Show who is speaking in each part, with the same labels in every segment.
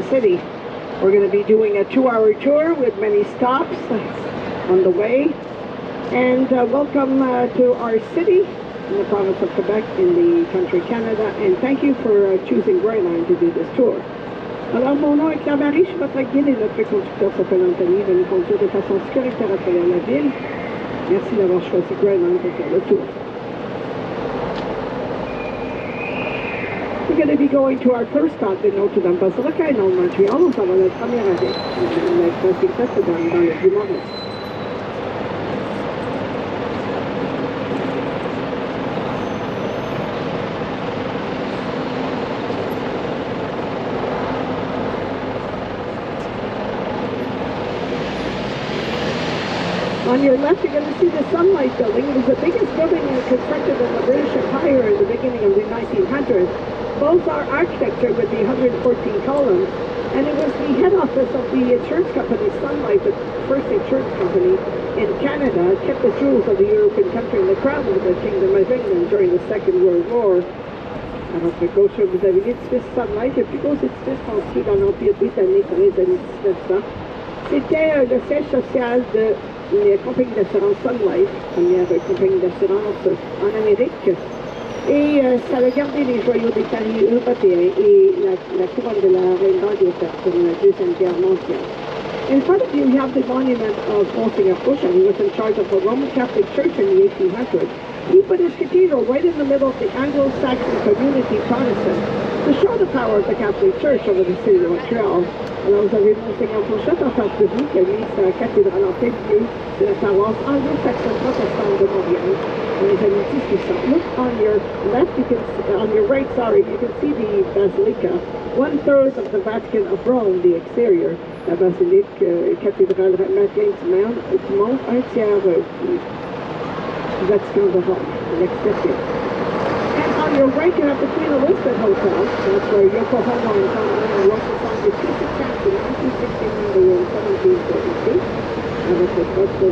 Speaker 1: city. We're going to be doing a 2-hour tour with many stops on the way. And welcome to our city in the province of Quebec in the country Canada. And thank you for choosing Greyline to do this tour. Alors, mon nom est Claire Marie, je suis votre guide et notre conducteur s'appelle Anthony. Il va nous conduire de façon sécuritaire à travers la ville. Merci d'avoir choisi Greyline pour faire le tour. We're going to be going to our first stop in Notre-Dame Basilica in Old Montreal. On s'en va à la première année. La consultation dans le Dumont. On your left, you're going to see the Sunlight Building. It was the biggest building constructed in the British Empire in the beginning of the 1900s. Both are architecture with the 114 columns, and it was the head office of the insurance company Sunlight, the first insurance company in Canada. It kept the jewels of the European country in the crown of the Kingdom of England during the Second World War. Alors, à gauche, vous avez l'édifice Sunlight, le plus gros édifice construit dans l'Empire britannique dans les années 1900. C'était le siège social de la compagnie d'assurance Sunlight, première compagnie d'assurance en Amérique. Et ça a gardé les joyaux des Paris européens et la couronne de la reine d'Angleterre pour la Deuxième Guerre mondiale. In front of you, you have the monument of Monsignor Bushan, who was in charge of the Roman Catholic Church in the 1800s. He put his cathedral right in the middle of the Anglo-Saxon community Protestant to show the power of the Catholic Church over the city of Montreal. Alors vous avez Monsignor Bushan en face de vous qui a mis sa cathédrale en plein milieu de la paroisse anglo-saxonne protestante de Montréal dans les années 1800. Look on your left, you can on your right, sorry, you can see the basilica, 1/3 of the Vatican of Rome, the exterior. La basilique cathédrale Madeleine du Mont, un tiers du Vatican de Rome, l'exterior. And on your right, you have the Queen Elizabeth Hotel. That's where Yokohama and Honolulu wrote the song The Peace of Cancer in 1969 and 1742. Avec le poste de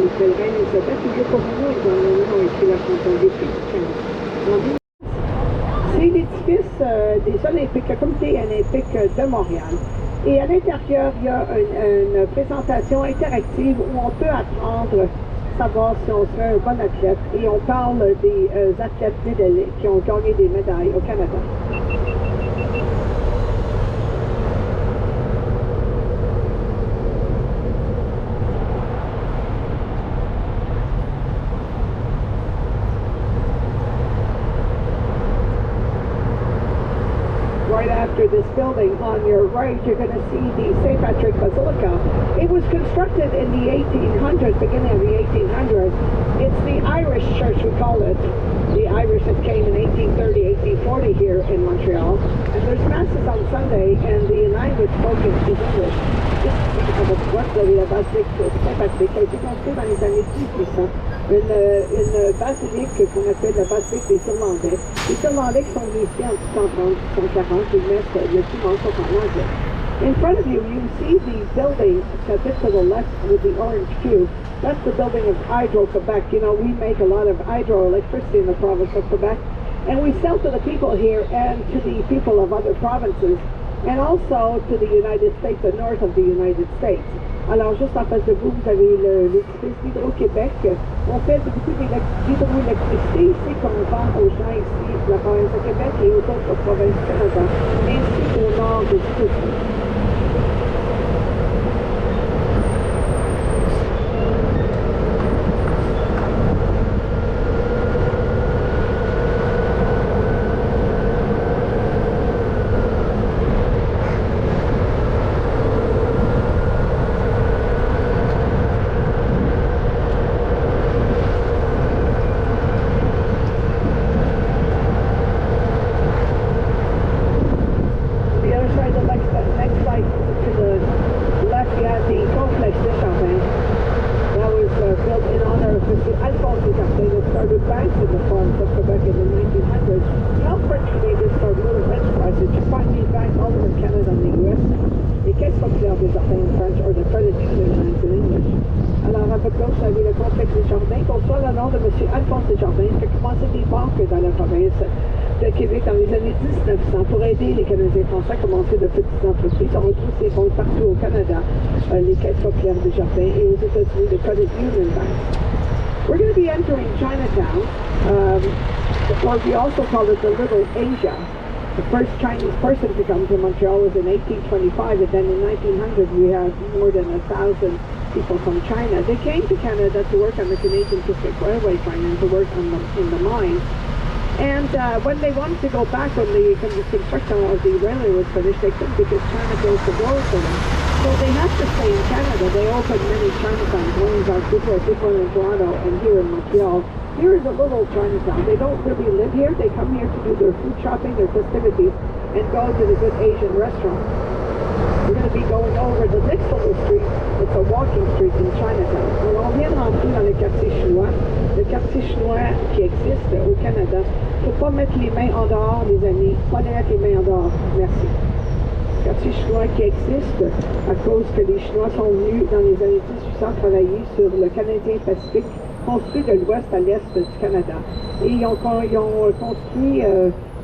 Speaker 1: Michel Reine Elisabeth, Yokohama et Honolulu ont écrit la chanson des Peace of Cancer. C'est l'édifice des Olympiques, le comité olympique de Montréal. Et à l'intérieur, il y a une présentation interactive où on peut apprendre savoir si on serait un bon athlète et on parle des athlètes d'élite qui ont gagné des médailles au Canada. Right after this building, on your right, you're going to see the St. Patrick Basilica. It was constructed in the 1800s, beginning of the 1800s. It's the Irish church, we call it. The Irish that came in 1830, 1840 here in Montreal. And there's masses on Sunday, and the language spoken is English. Avec droite, vous avez la basilique Saint Patrick, qui a été construite dans les années 1800. Une basilique qu'on appelle la basilique des Irlandais. Les Irlandais qui sont venus ici en 1830, 1840, ils mettent le dimanche en anglais. In front of you, you see the building a bit to the left with the orange cube. That's the building of Hydro-Quebec. You know, we make a lot of hydroelectricity in the province of Quebec, and we sell to the people here and to the people of other provinces, and also to the United States, the north of the United States. Alors, juste en face de vous, vous avez l'édifice d'Hydro-Québec. On fait beaucoup d'hydroélectricité ici qu'on vend aux gens ici, de la province de Québec et aux autres provinces du Canada, ainsi qu'au nord de tout. de Québec dans les années 1900 pour aider les Canadiens français à commencer de petites entreprises. On retrouve ces fonds partout au Canada, les caisses populaires des jardins et aux États-Unis, the Credit Union Bank. We're going to be entering Chinatown, or we also call it the Little Asia. The first Chinese person to come to Montreal was in 1825, and then in 1900 we had more than 1,000 people from China. They came to Canada to work on the Canadian Pacific Railway train and to work on in the mines. And when they wanted to go back, when the construction of the railway was finished, they couldn't because China closed the doors for them. So they had to stay in Canada. They opened many Chinatowns, one in Vancouver, a big one in Toronto, and here in Montreal. Here is a little Chinatown. They don't really live here. They come here to do their food shopping, their festivities, and go to the good Asian restaurants. We're going to be going over the next little street. It's a walking street in Chinatown. Alors, on vient de rentrer dans le quartier chinois. Le quartier chinois qui existe au Canada. Il ne faut pas mettre les mains en dehors, les amis. Pas mettre les mains en dehors. Merci. Quartier chinois qui existe à cause que les Chinois sont venus dans les années 1800 travailler sur le Canadien Pacifique, construit de l'ouest à l'est du Canada. Et ils ont construit,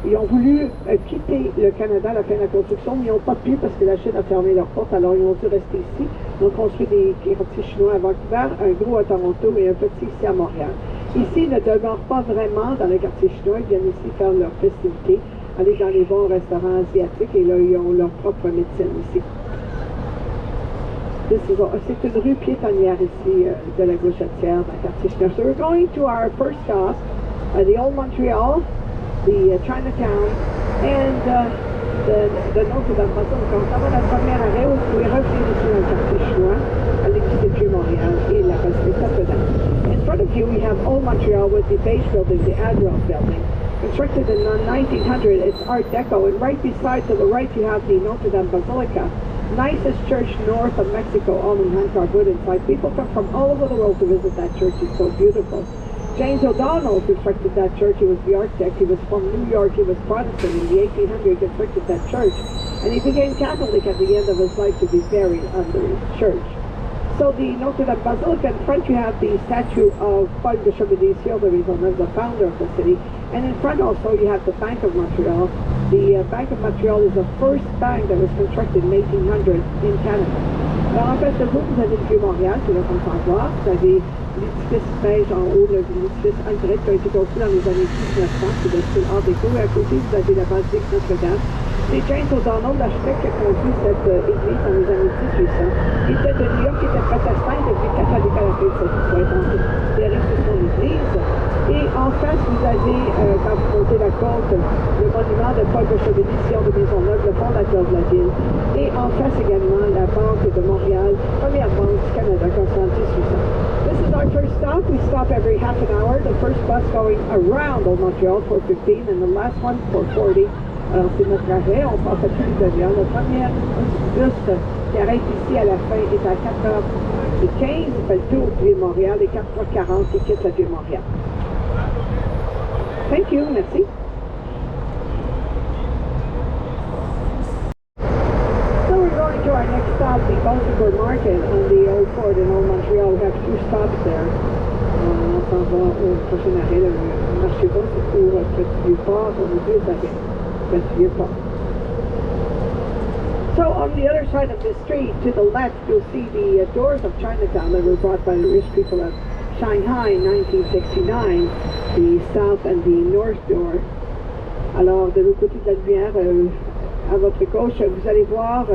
Speaker 1: ils ont voulu quitter le Canada à la fin de la construction, mais ils n'ont pas pu parce que la Chine a fermé leurs portes, alors ils ont dû rester ici. Ils ont construit des quartiers chinois à Vancouver, un gros à Toronto et un petit ici à Montréal. Ici, ils ne demeurent pas vraiment dans le quartier chinois, ils viennent ici faire leurs festivités, aller dans les bons restaurants asiatiques et là, ils ont leur propre médecine ici. C'est une rue piétonnière ici de la Gauchetière, dans le quartier chinois. So we're going to our first stop, the Old Montreal, the Chinatown, and the Notre-Dame. Donc, on s'en va à la première arrêt où vous pouvez revenir ici dans le quartier chinois, à l'Université de Montréal et la Pacifique Notre-Dame. In front of you, we have Old Montreal with the base building, the Admiral building. Constructed in 1900, it's Art Deco, and right beside to the right you have the Notre Dame Basilica, nicest church north of Mexico, all in hand-carved wood inside. People come from all over the world to visit that church. It's so beautiful. James O'Donnell constructed that church. He was the architect. He was from New York. He was Protestant. In the 1800s, he constructed that church. And he became Catholic at the end of his life to be buried under his church. So the Notre Dame Basilica, in front you have the statue of Paul de Chauvet-Sieur de Maisonneuve, the founder of the city. And in front also you have the Bank of Montreal. The Bank of Montreal is the first bank that was constructed in 1800 in Canada. Alors en fait, vous avez le Vieux-Montréal, c'est là qu'on s'en voit. Vous avez l'édifice beige en haut, l'édifice Alfred qui a été construit dans les années 1900, c'est le style Art Déco. Et à côté, vous avez la basilique Notre-Dame. C'est James O'Donnell, l'architecte qui a construit cette église dans les années 1800. Il était de New York, il était protestant, il est devenu catholique à la fin de cette histoire. Donc, il est resté son église. Et en face, vous avez, quand vous montez la côte, le monument de Paul de Chauvet-Sieur de Maisonneuve, le fondateur de la ville. Et en face également, la Banque de Montréal, première banque du Canada, construite en 1800. This is our first stop. We stop every half an hour. The first bus going around Old Montreal, 4:15, and the last one, 4:40. Alors, c'est notre arrêt, on passe à tous les demi-heures. Le premier bus qui arrête ici à la fin est à 4h15, il fait le tour du Vieux-Montréal, et 4h40 qui quitte le Vieux-Montréal. Thank you, merci. So we're going to our next stop, the Baltimore Market on the Old Fort in Old Montreal. We have 2 stops there. On s'en va au prochain arrêt, le marché bas, c'est pour Petit Vieux-Port, on est 2 arrêts. So on the other side of the street, to the left, you'll see the doors of Chinatown that were brought by the rich people of Shanghai in 1969, the south and the north door. Alors, de l'autre côté de la lumière, à votre gauche, vous allez voir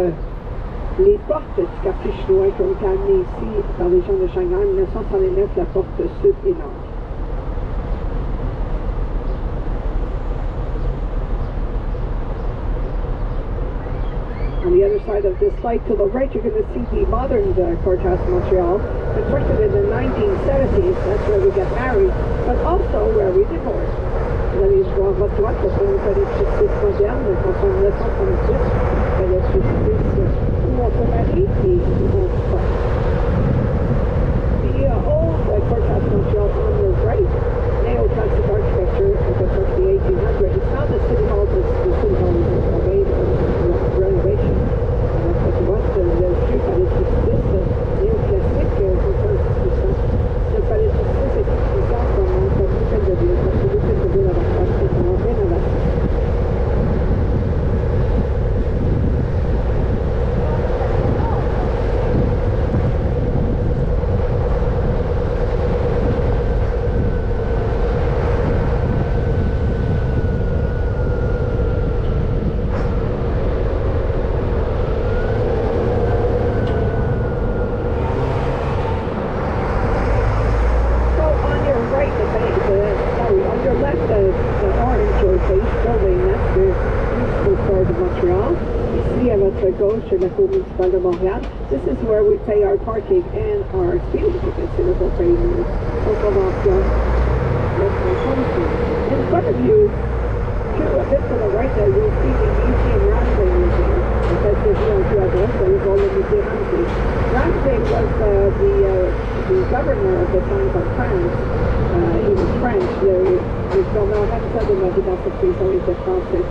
Speaker 1: les portes du quartier chinois qui ont été amenées ici par les gens de Shanghai en 1939, la porte sud et nord. On the other side of this light to the right, you're going to see the modern courthouse in Montreal, constructed in the 1970s. That's where we got married, but also where we divorced. Vous allez voir votre droite, parce que vous faites des justices modernes, qu'on soit en 1936, c'est la justice où on se marie et où on se passe. The old courthouse in Montreal on the right, neoclassic architecture, constructed in the 1800s. It's now the city hall, the city hall is away from renovation. Le vieux palais de justice néoclassique, ce palais de justice est utilisé comme hôtel de ville, parce que l'hôtel de ville avant, c'est vraiment bien avant. marché de la Cour municipale de Montréal. This is where we pay our parking and our speeding tickets. Et là, on paye nos conventions. In front of you, a bit to the right there, you'll see the museum Ramsay Museum. Because there's no two address, there is all the museum Ramsay. Ramsay was the governor of the time of France. He was French. Le gouverneur Ramsay de la ville d'entreprise, il était français.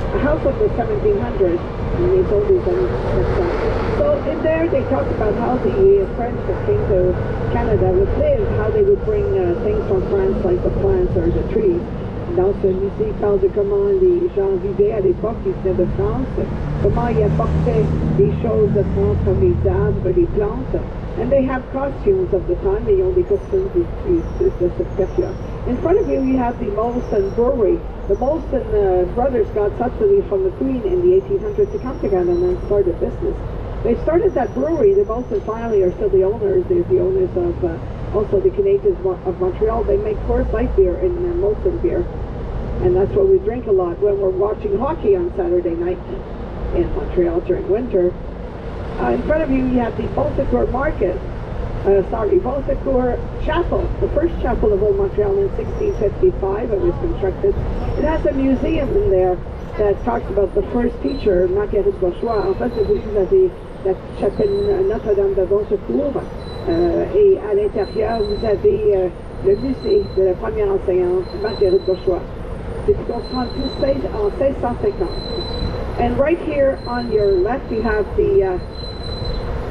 Speaker 1: A house of the 1700s, and les oldies and stuff. So in there they talked about how the French that came to Canada would live, how they would bring things from France like the plants or the trees. Dans celui-ci, il parle de comment les gens vivaient à l'époque, ils venaient de France, comment ils apportaient des choses de France comme les arbres, les plantes. And they have costumes of the time, ils ont des costumes de cette période. In front of you, you have the Molson Brewery. The Molson brothers got subsidy from the Queen in the 1800s to come together and then start a business. They started that brewery. The Molson family are still the owners. They're the owners of also the Canadians of Montreal. They make Coors Light beer and Molson beer. And that's what we drink a lot when we're watching hockey on Saturday night in Montreal during winter. In front of you, you have the Bonsecours Market. Bonsecours Chapel, the first chapel of Old Montreal in 1655. It was constructed. It has a museum in there that talks about the first teacher, Marguerite Bourgeois. En fait, vous avez la chapelle Notre-Dame de Bonsecours et à l'intérieur, vous avez le musée de la première enseignante, Marguerite Bourgeois. It's constructed en 1650. And right here on your left, you have the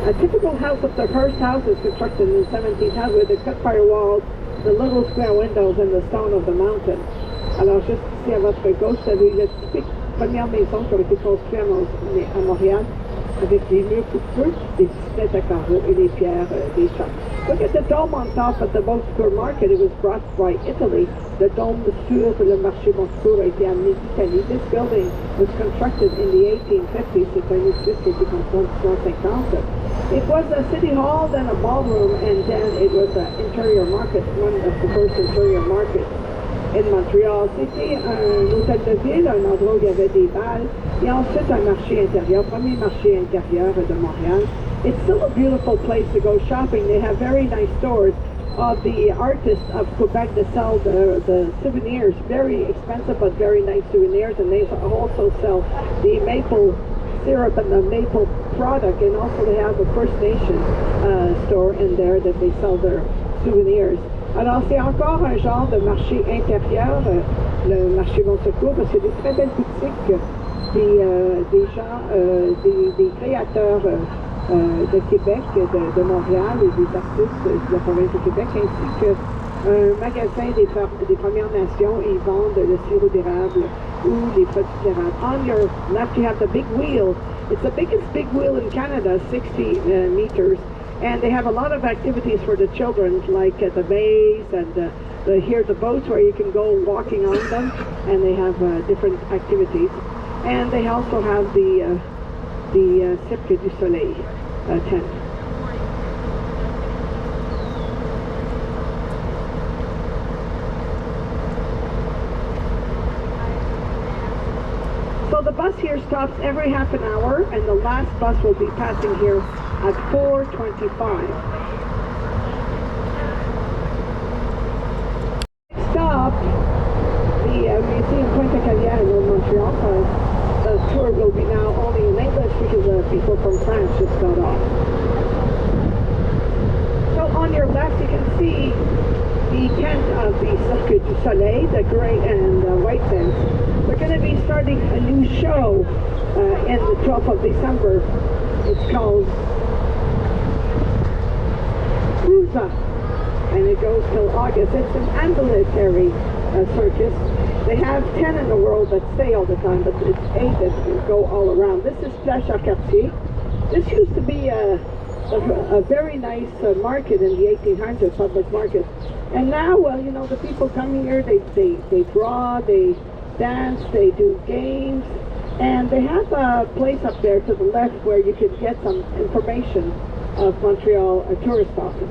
Speaker 1: a typical house of the first house is constructed in the 1700s with the cut firewalls, the little square windows, and the stone of the mountain. Alors, juste ici à votre gauche, vous avez la typique première maison qui a été construite à Montréal avec des murs coupeux, des fenêtres à carreaux et des pierres, des champs. Look at the dome on top of the Bonsecours Market. It was brought by Italy. The dome sur le marché Bonsecours a été amené d'Italie. This building was constructed in the 1850s. C'est un édifice qui a été construit en 1950. It was a city hall, then a ballroom, and then it was an interior market, one of the first interior markets in Montreal. C'était un hôtel de ville, un endroit où il y avait des balles, et ensuite un marché intérieur, premier marché intérieur de Montréal. It's still a beautiful place to go shopping. They have very nice stores of the artists of Quebec that sell the souvenirs, very expensive but very nice souvenirs, and they also sell the maple syrup and the maple product, and also they have a First Nation store in there that they sell their souvenirs. Alors c'est encore un genre de marché intérieur, le marché Bonsecours, parce que c'est des très belles boutiques, des gens, des créateurs de Québec, de Montréal et des artistes de la province de Québec, ainsi que un magasin des Premières Nations, et ils vendent le sirop d'érable ou les produits d'érable. On your left you have the big wheel. It's the biggest big wheel in Canada, 60 meters, and they have a lot of activities for the children, like the bays and here the boats where you can go walking on them, and they have different activities. And they also have the Cirque du Soleil tent. So the bus here stops every half an hour, and the last bus will be passing here at 4:25. Stop, the Museum Pointe-à-Calière in Old Montreal. The tour will be now only in English because people from France just got off. So on your left you can see the tent of the Cirque du Soleil, the gray and white tent. We're going to be starting a new show in the 12th of December. It's called Cruza, and it goes till August. It's an ambulatory circus. They have 10 in the world that stay all the time, but it's 8 that go all around. This is Place Cartier. This used to be a very nice market in the 1800s, public market. And now, well, you know, the people come here, they draw, they dance, they do games, and they have a place up there to the left where you could get some information of Montreal tourist office.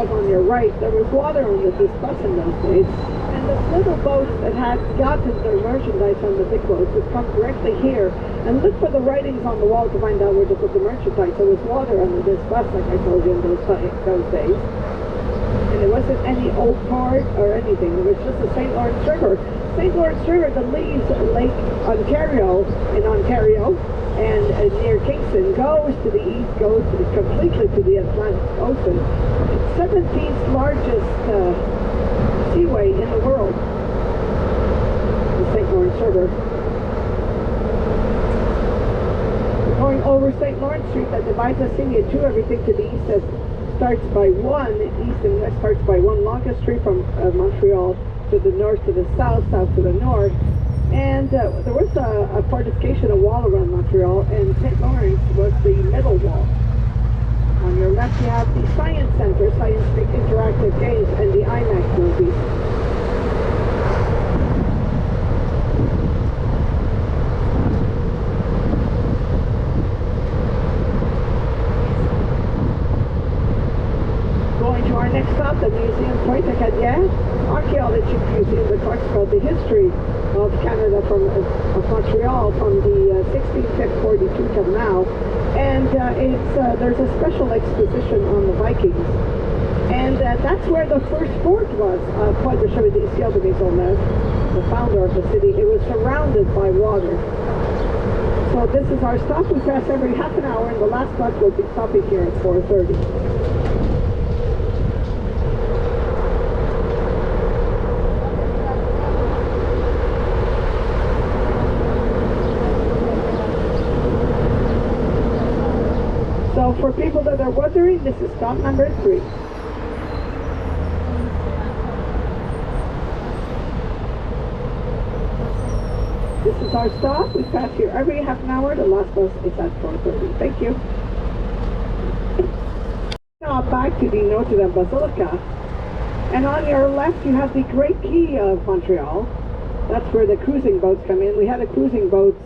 Speaker 1: falls on your right, there was water under this bus in those days. And the little boats that had gotten their merchandise on the big boats would come directly here and look for the writings on the wall to find out where to put the merchandise. There was water under this bus, like I told you, in those days. And it wasn't any old port or anything. It was just the St. Lawrence River. St. Lawrence River that leaves Lake Ontario in Ontario and near Kingston goes to the east, goes completely to the Atlantic Ocean. It's 17th largest seaway in the world, the St. Lawrence River. Going over St. Lawrence Street that divides the city in two, everything to the east that starts by one, east and west starts by one longest street from Montreal to the north to the south, south to the north. And there was a fortification, a wall around Montreal, and St. Lawrence was the middle wall. On your left you have the Science Center, Scientific Interactive Games, and the IMAX movies. Going to our next stop, the Museum Point de Cadillac, Archaeology Museum, the course called the history of Canada of Montreal from the 1642 till now. And there's a special exposition on the Vikings. And that's where the first fort was, Paul de Chevalier de Maisonneuve, the founder of the city. It was surrounded by water. So this is our stop. We pass every half an hour, and the last bus will be stopping here at 4:30. So for people that are wondering, this is stop number 3. This is our stop. We pass here every half an hour. The last bus is at 4:30. Thank you. Now back to the Notre Dame Basilica. And on your left you have the Great Quay of Montreal. That's where the cruising boats come in. We had a cruising boat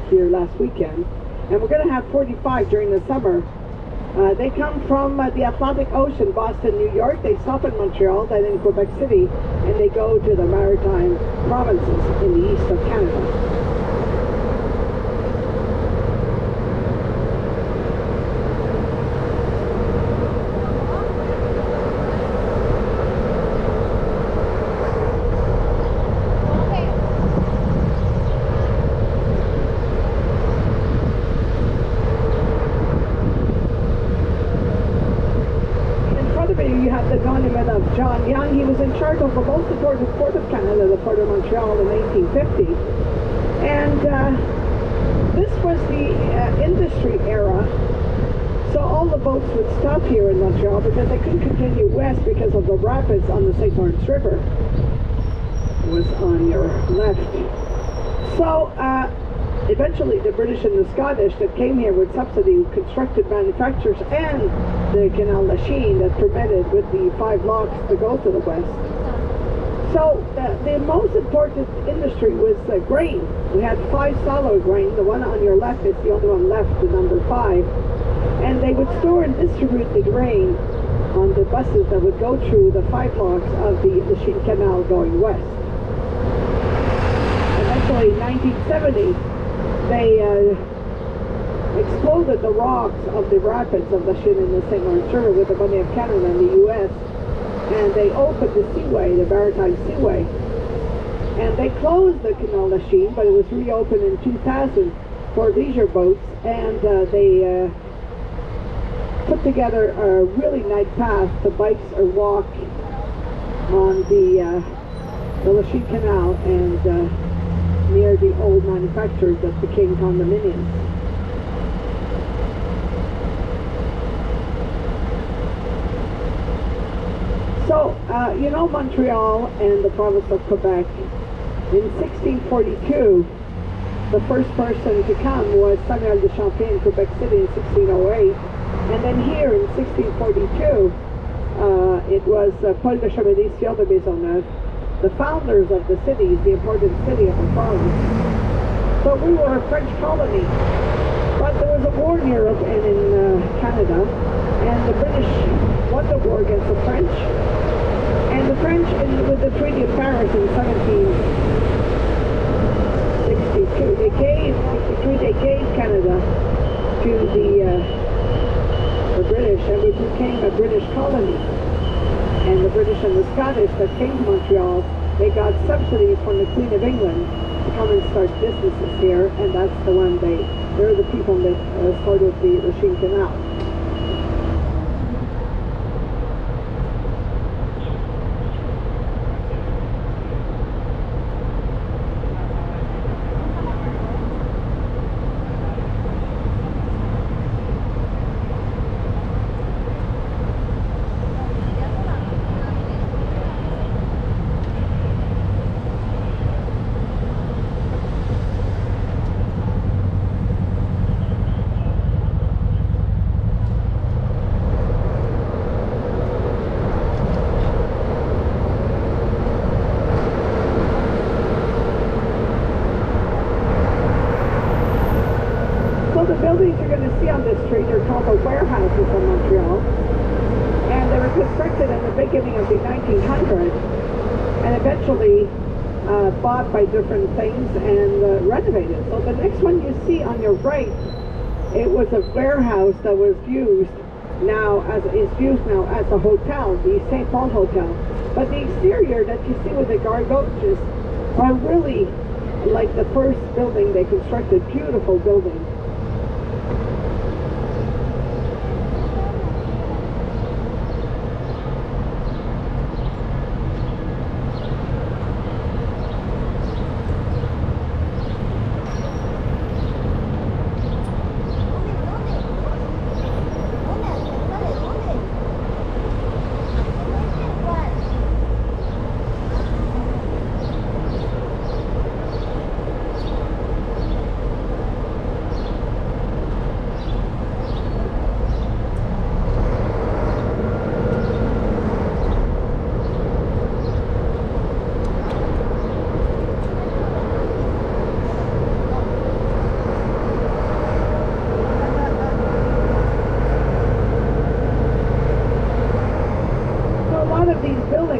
Speaker 1: here last weekend. And we're going to have 45 during the summer. They come from the Atlantic Ocean, Boston, New York. They stop in Montreal, then in Quebec City, and they go to the maritime provinces in the east of Canada. John Young. He was in charge of the most important port of Canada, the Port of Montreal, in 1850. And this was the industry era. So all the boats would stop here in Montreal because they couldn't continue west because of the rapids on the St. Lawrence River. It was on your left. So eventually the British and the Scottish that came here with subsidy constructed manufactures and the Canal Lachine that permitted with the 5 locks to go to the west. So the most important industry was grain. We had 5 silo grain. The one on your left is the only one left, the number 5. And they would store and distribute the grain on the buses that would go through the 5 locks of the Lachine Canal going west. Eventually in 1970, they exploded the rocks of the rapids of the Lachine and the St. Lawrence River with the money of Canada and the U.S. And they opened the seaway, the maritime seaway. And they closed the Canal Lachine, but it was reopened in 2000 for leisure boats. And they put together a really nice path to bikes or walk on the Lachine Canal and near the old manufacturers that became condominiums. So, you know Montreal and the province of Quebec. In 1642, the first person to come was Samuel de Champlain in Quebec City in 1608. And then here in 1642, it was Paul de Chevalier de Maisonneuve, the founders of the cities, the important city of the province. So we were a French colony, but there was was a war in Europe and in Canada, and the British won the war against the French. And the French, with the Treaty of Paris in 1762, they gave Canada to the British, and it became a British colony. And the British and the Scottish that came to Montreal, they got subsidies from the Queen of England to come and start businesses here, and that's the one they're the people that started the Lachine Canal. The buildings you're going to see on this street are called the warehouses of Montreal, and they were constructed in the beginning of the 1900s and eventually bought by different things and renovated. So the next one you see on your right, it was a warehouse that was used now as a hotel, the St. Paul Hotel. But the exterior that you see with the gargoyles are really like the first building they constructed. Beautiful buildings.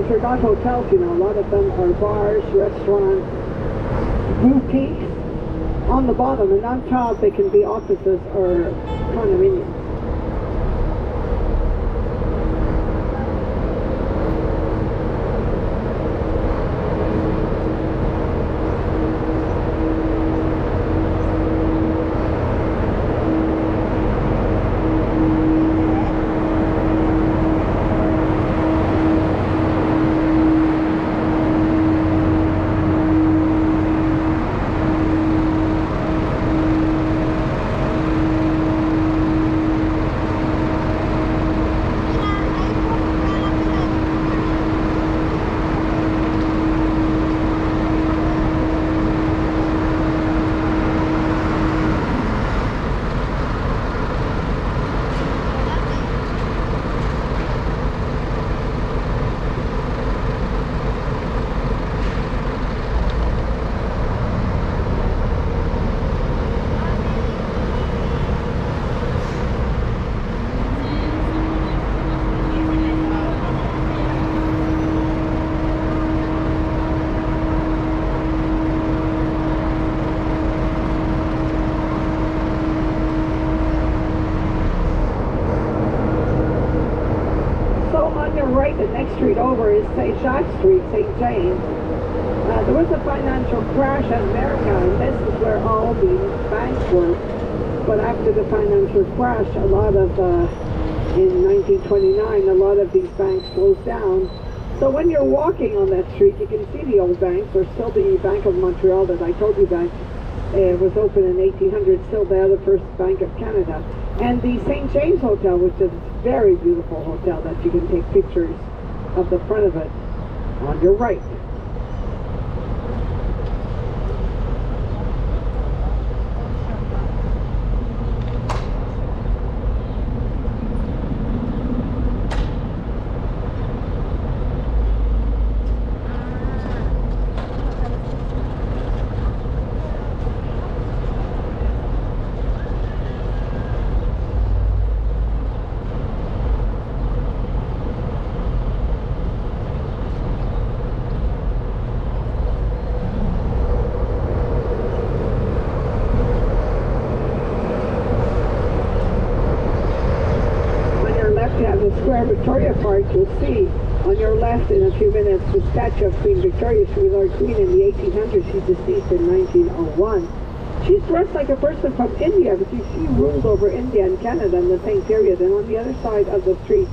Speaker 1: They're not hotels, you know. A lot of them are bars, restaurants, boutiques on the bottom, and on top they can be offices or condominiums. Right, the next street over is St. Jacques Street, St. James. There was a financial crash in America, and this is where all the banks were. But after the financial crash, a lot of, in 1929, a lot of these banks closed down. So when you're walking on that street, you can see the old banks. There's still the Bank of Montreal that I told you that was open in 1800, still there, the first Bank of Canada. And the St. James Hotel, which is a very beautiful hotel that you can take pictures of the front of it on your right. left you have the Square Victoria Park. You'll see on your left in a few minutes the statue of Queen Victoria. She was our queen in the 1800s. She's deceased in 1901. She's dressed like a person from India because she ruled over India and Canada in the same period. And on the other side of the street,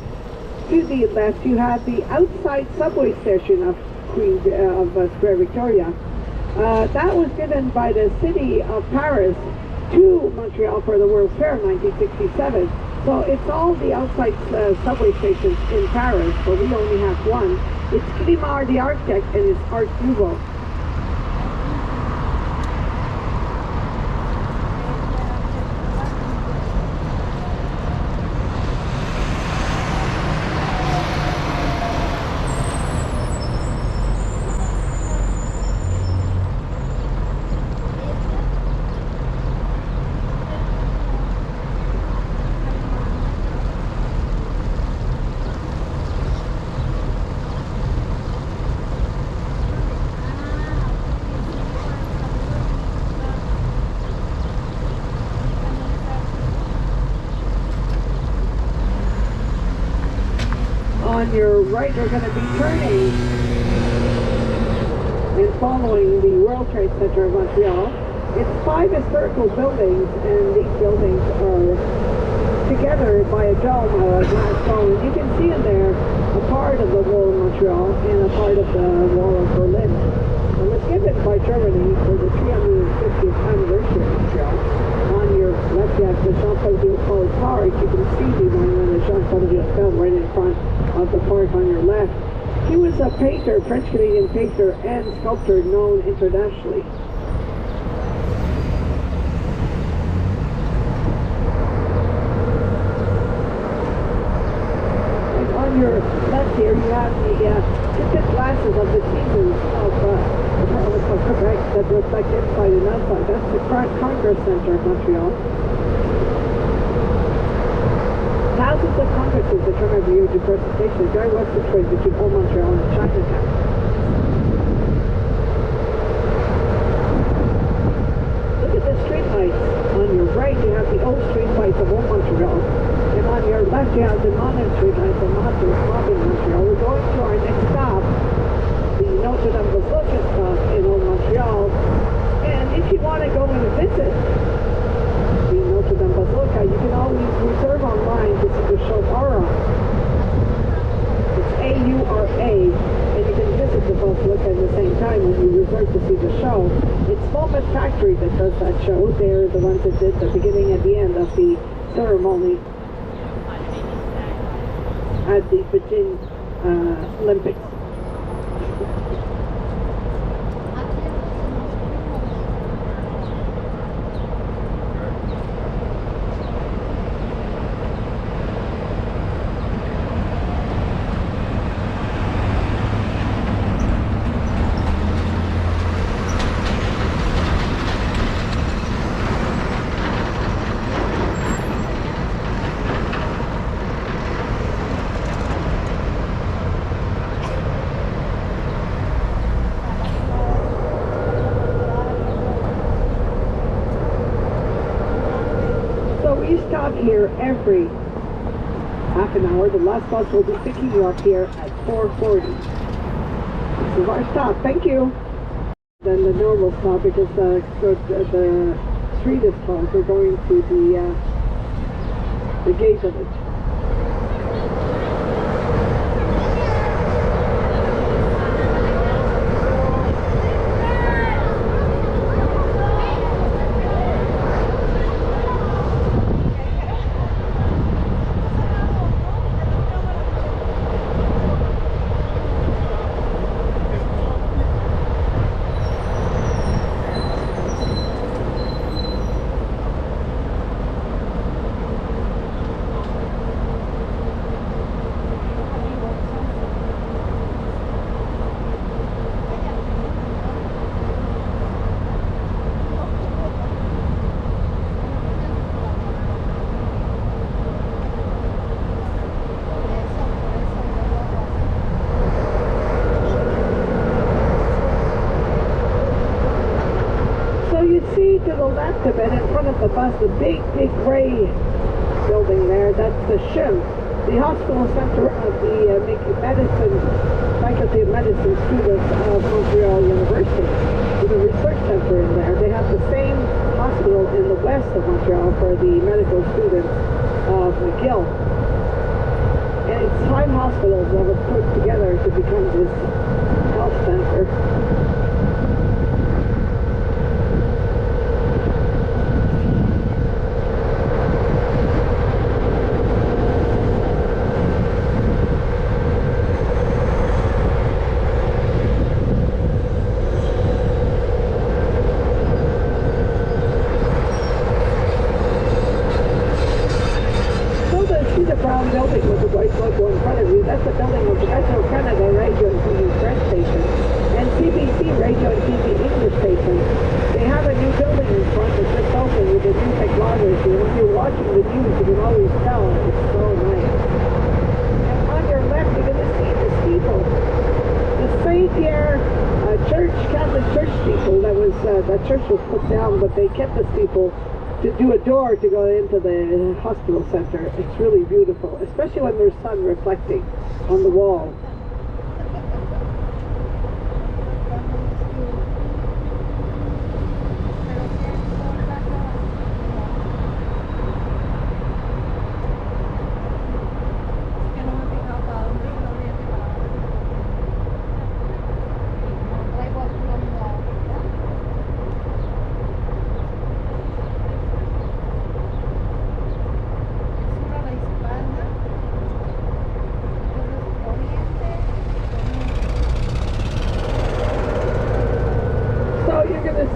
Speaker 1: to the left, you have the outside subway station of Square Victoria. That was given by the city of Paris to Montreal for the World's Fair in 1967. So it's all the outside subway stations in Paris, but we only have one. It's Climar the architect, and it's Art Nouveau. On your right, we're going to be turning and following the World Trade Center of Montreal. It's 5 historical buildings, and these buildings are together by a dome, a glass dome. And you can see in there a part of the wall of Montreal and a part of the wall of Berlin. It was given by Germany for the 350th anniversary of Montreal. On your left, you have the Jean-Paul Ville Park. You can see the monument of Jean-Paul Ville right in front of the park on your left. He was a painter, French-Canadian painter and sculptor known internationally. And on your left here, you have the tinted glasses of the seasons of the province of Quebec that reflect inside and outside. That's the Congress Center of Montreal. Thousands of congresses that come every year to presentation. Very well situated between Old Montreal and Chinatown. Look at the street lights. On your right, you have the old street lights of Old Montreal. And on your left, you have the modern street lights of modern Montreal. We're going to our next stop, the Notre Dame Basilica stop in Old Montreal. And if you want to go and visit the Notre Dame Basilica, you can always reserve online to see the show Aura. It's A-U-R-A, and you can visit the Basilica at the same time when you reserve to see the show. It's Moment Factory that does that show. They're the ones that did the beginning and the end of the ceremony at the Beijing Olympics. We stop here every half an hour. The last bus will be picking you up here at 4:40. This is our stop. Thank you. Then the normal stop because the street is closed. We're going to the gate of it. See to the left of it, in front of the bus, the big gray building there, that's the Shim. the hospital center of the Faculty of Medicine students of Montreal University, with a research center in there. They have the same hospital in the west of Montreal for the medical students of Mcgill. And it's 5 hospitals that were put together to become this health center. Building with the white logo in front of you. That's the building of the Metro Canada Radio and TV French station and CBC Radio and TV English station. They have a new building in front that just opened with a new technology. When you're watching the news, you can always tell it's so nice. And on your left, you're going to see the steeple, the Saint Pierre Church, Catholic Church steeple. That church was put down, but they kept the steeple to do a door to go into the hospital center. It's really beautiful, especially when there's sun reflecting on the wall.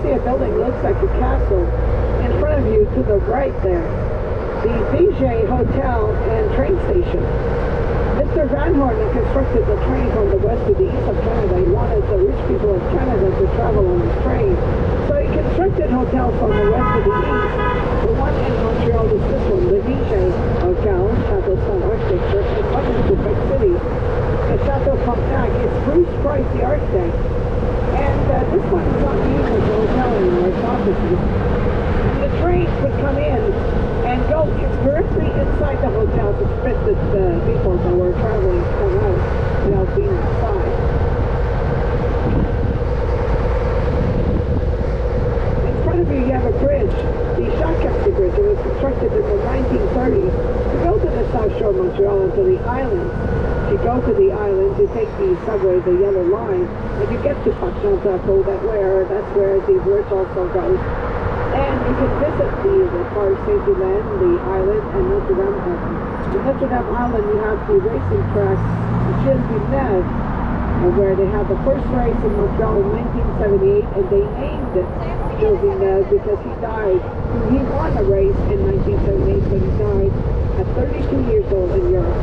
Speaker 1: See a building looks like a castle in front of you to the right there. The BJ Hotel and train station. Mr. Van Horn constructed the train from the west to the east of Canada. He wanted the rich people of Canada to travel on the train. So he constructed hotels from the west to the east. The one in Montreal is this one, the BJ Hotel, Chateau Sun Architecture, and one in Quebec City, the Chateau Frontenac. It's Bruce Price, the architect. And this one is not used as a hotel anymore, it's offices. And the train could come in and go directly inside the hotel to prevent the people that were traveling to come out without being inside. In front of you, you have a bridge, the Shakopee Bridge. It was constructed in the 1930s to go to the South Shore of Montreal and to the islands. You go to the islands, you take the subway, the yellow line, and you get to Chinatown, that's where the bridge also goes. And you can visit the Parc Saint-Hélène, the island, and Notre Dame Island. In Notre Dame Island, you have the racing track, Gilles Villeneuve, where they had the first race in Montreal in 1978, and they named it Gilles Villeneuve because he died. He won a race in 1978, but he died at 32 years old in Europe.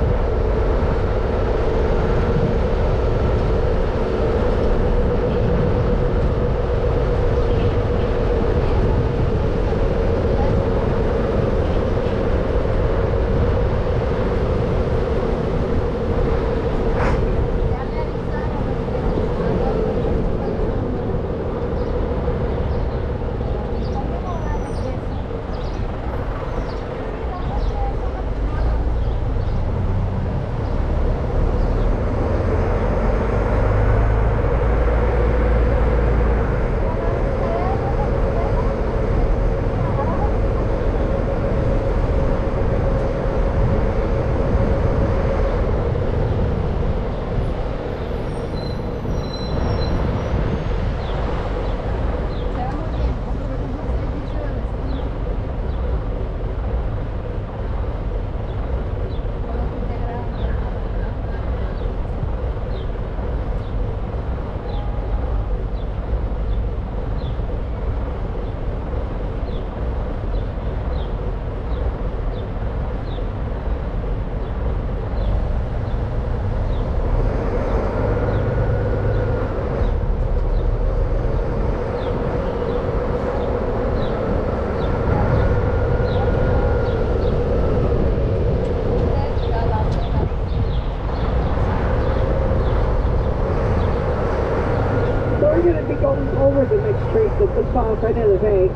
Speaker 1: Over the next street that was called René-Lévesque,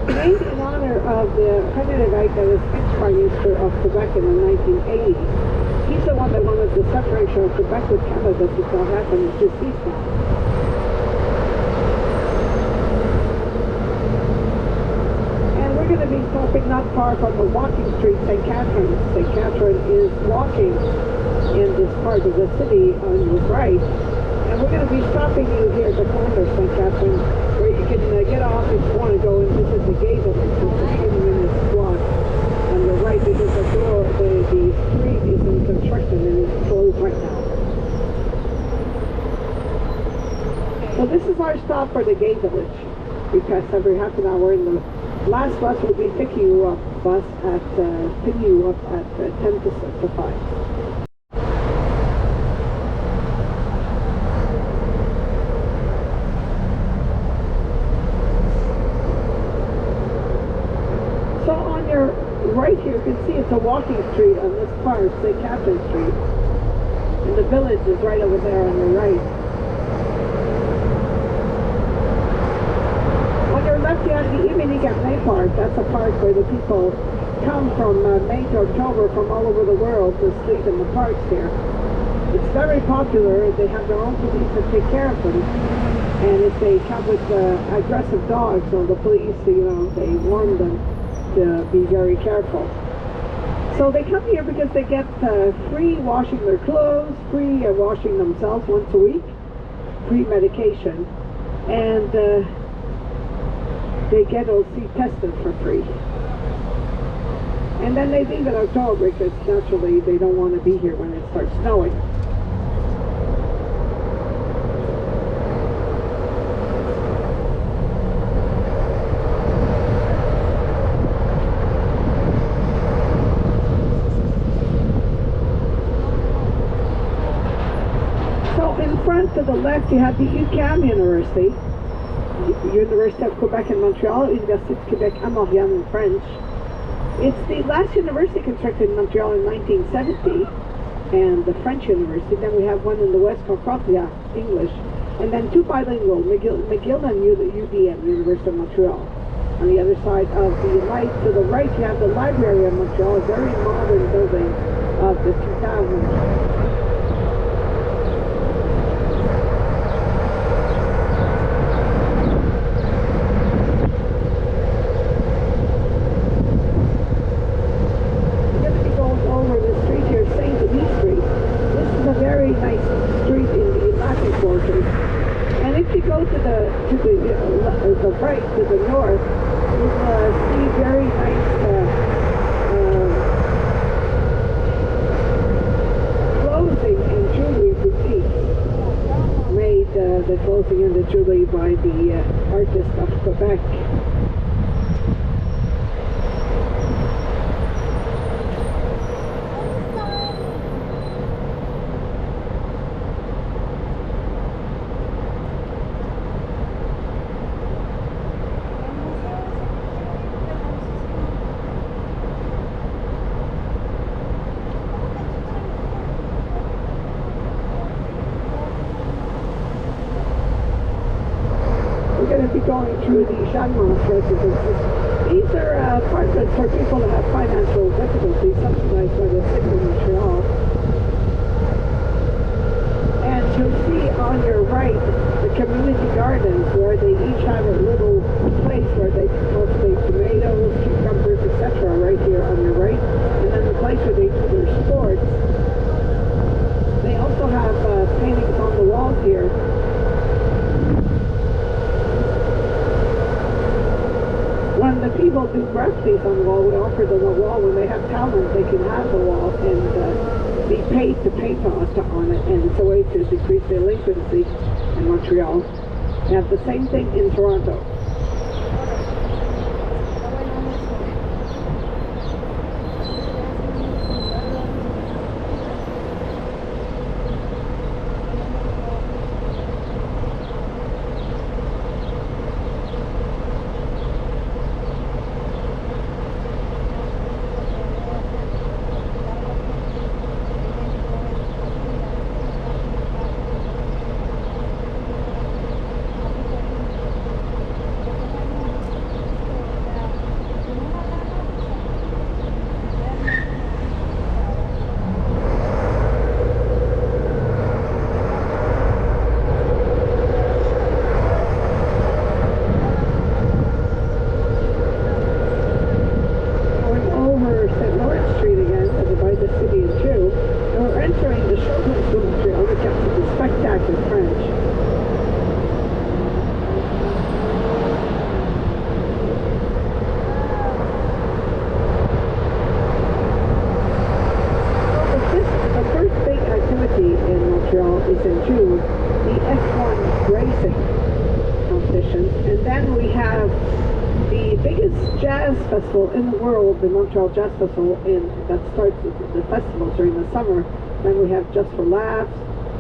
Speaker 1: named in honor of the René-Lévesque that was ex-Prime Minister of Quebec in the 1980s. He's the one that wanted the separation of Quebec with Canada to not happen. It's just east now. And we're going to be stopping not far from the walking street, St. Catherine. St. Catherine is walking in this part of the city on your right. And we're going to be stopping you here at the corner of St. Catherine, where you can get off if you want to go and visit the gate of it. It's a 20-minute walk on the right, because the street is in construction and it's closed right now. So this is our stop for the gay village. We pass every half an hour, and the last bus will be picking you up at 10 to 5. So on your right here, you can see it's a walking street on this part, St. Catherine Street. And the village is right over there on your right. On your left, you have the Imini Park. That's a park where the people come from May to October from all over the world to sleep in the parks here. It's very popular. They have their own police that take care of them. And if they come with aggressive dogs, so the police, they warn them to be very careful. So they come here because they get free washing their clothes, free washing themselves once a week, free medication, and they get OC tested for free. And then they leave in October because naturally they don't want to be here when it starts snowing. To the left, you have the UQAM University, University of Quebec in Montreal, Université de Québec à Montréal in French. It's the last university constructed in Montreal in 1970, and the French university. Then we have one in the West, Concordia, English, and then two bilingual, Mcgill and UDM, University of Montreal. On the other side of the light, to the right, you have the Library of Montreal, a very modern building of the 2000s. To the north, you see very nice clothing and jewelry boutiques made, the clothing and the jewelry by the artists of Quebec. Going through the Chinatown residences. These are apartments for people that have financial difficulties, subsidized by the city of Montreal. And you'll see on your right the community gardens, where they each have a little place where they cultivate tomatoes, cucumbers, etc. right here on your right. And then the place where they do their sports. They also have paintings on the walls here. When the people do graffitis on the wall, we offer them a wall. When they have talent, they can have the wall and be paid to paint on it, and it's a way to decrease delinquency in Montreal. We have the same thing in Toronto. behind the showplace of Montreal, which is the spectacle French. The first big activity in Montreal is in June, the F1 racing competitions, and then we have the biggest jazz festival in the world, the Montreal Jazz Festival, that starts the festival during the summer. Then we have Just for Laughs,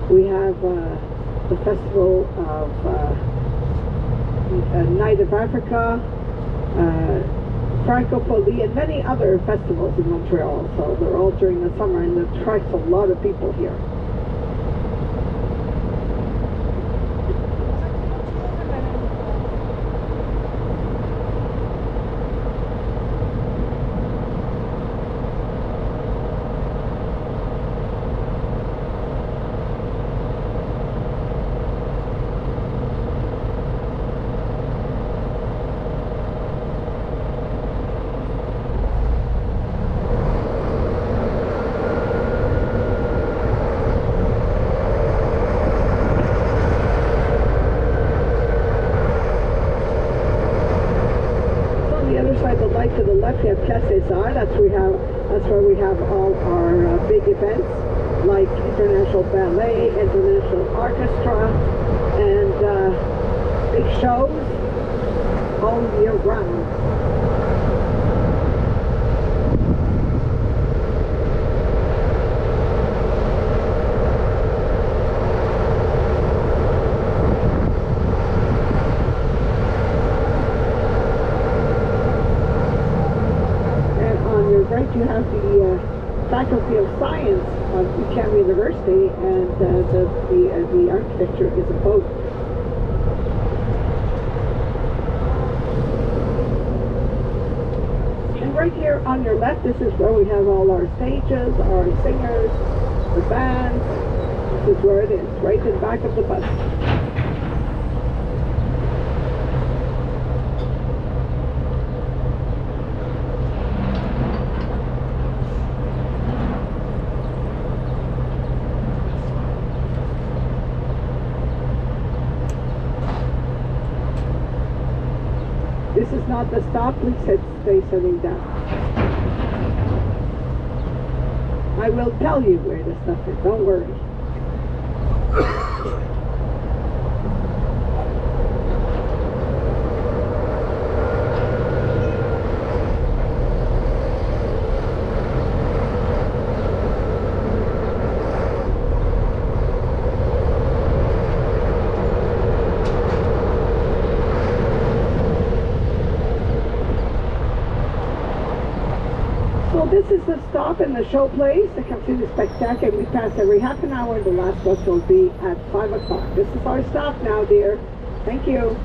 Speaker 1: we have the festival of Night of Africa, Francophonie, and many other festivals in Montreal. So they're all during the summer and it attracts a lot of people here. To the left, we have Place des Arts. That's where we have all our big events, like International Ballet, International Orchestra, and big shows all year round. You have the Faculty of Science of Mcgill University, and the architecture is a boat. And right here on your left, this is where we have all our stages, our singers, the bands. This is where it is, right in the back of the bus. This is not the stop, please stay sitting down. I will tell you where the stuff is, don't worry. So this is the stop in the show place to come see the spectacle, and we pass every half an hour, and the last bus will be at 5 o'clock. This is our stop now, dear. Thank you.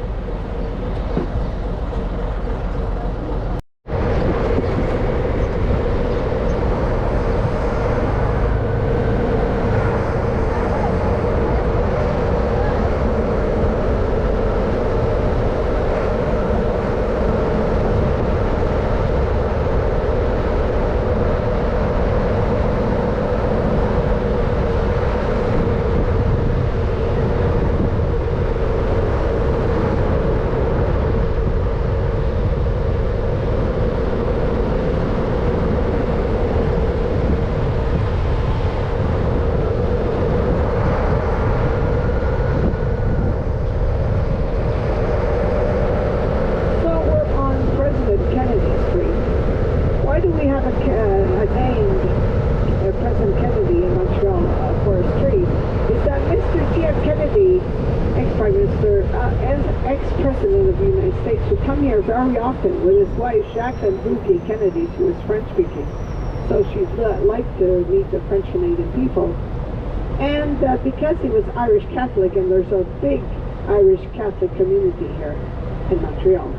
Speaker 1: Ex-President of the United States would come here very often with his wife, Jacqueline Bouquet Kennedy, who was French-speaking. So she liked to meet the French Canadian people. And because he was Irish Catholic, and there's a big Irish Catholic community here in Montreal.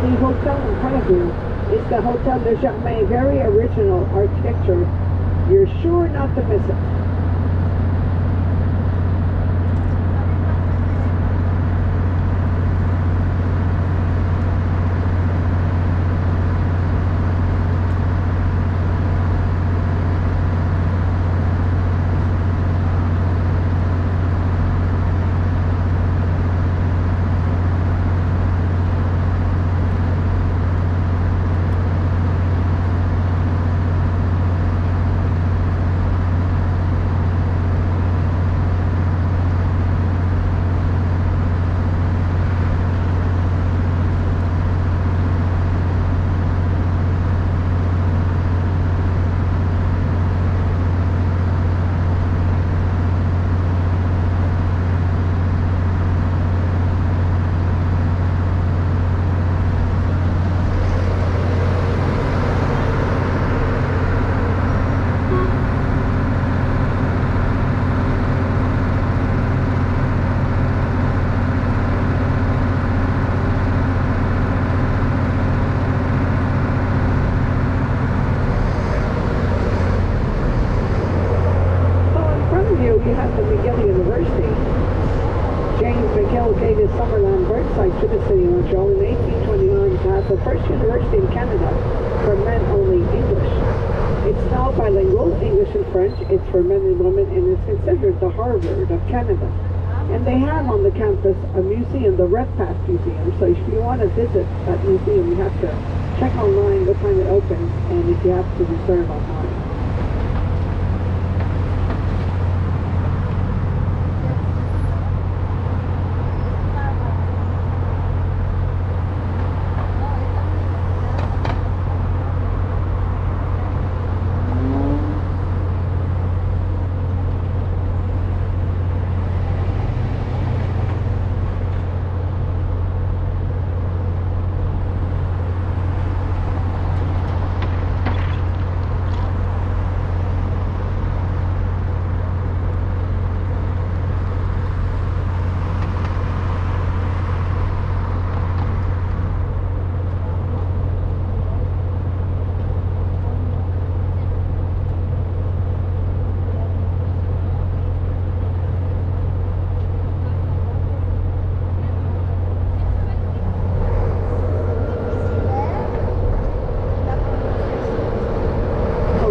Speaker 1: the hotel in front of you is the Hotel de Germain, very original architecture. You're sure not to miss it. You have the Mcgill University. James Mcgill gave his Summerland birthsite to the city of Montreal in 1829 to have the first university in Canada for men only English. It's now bilingual, English and French. It's for men and women and is considered the Harvard of Canada. And they have on the campus a museum, the Red Path Museum. So if you want to visit that museum, you have to check online what time it opens and if you have to reserve online.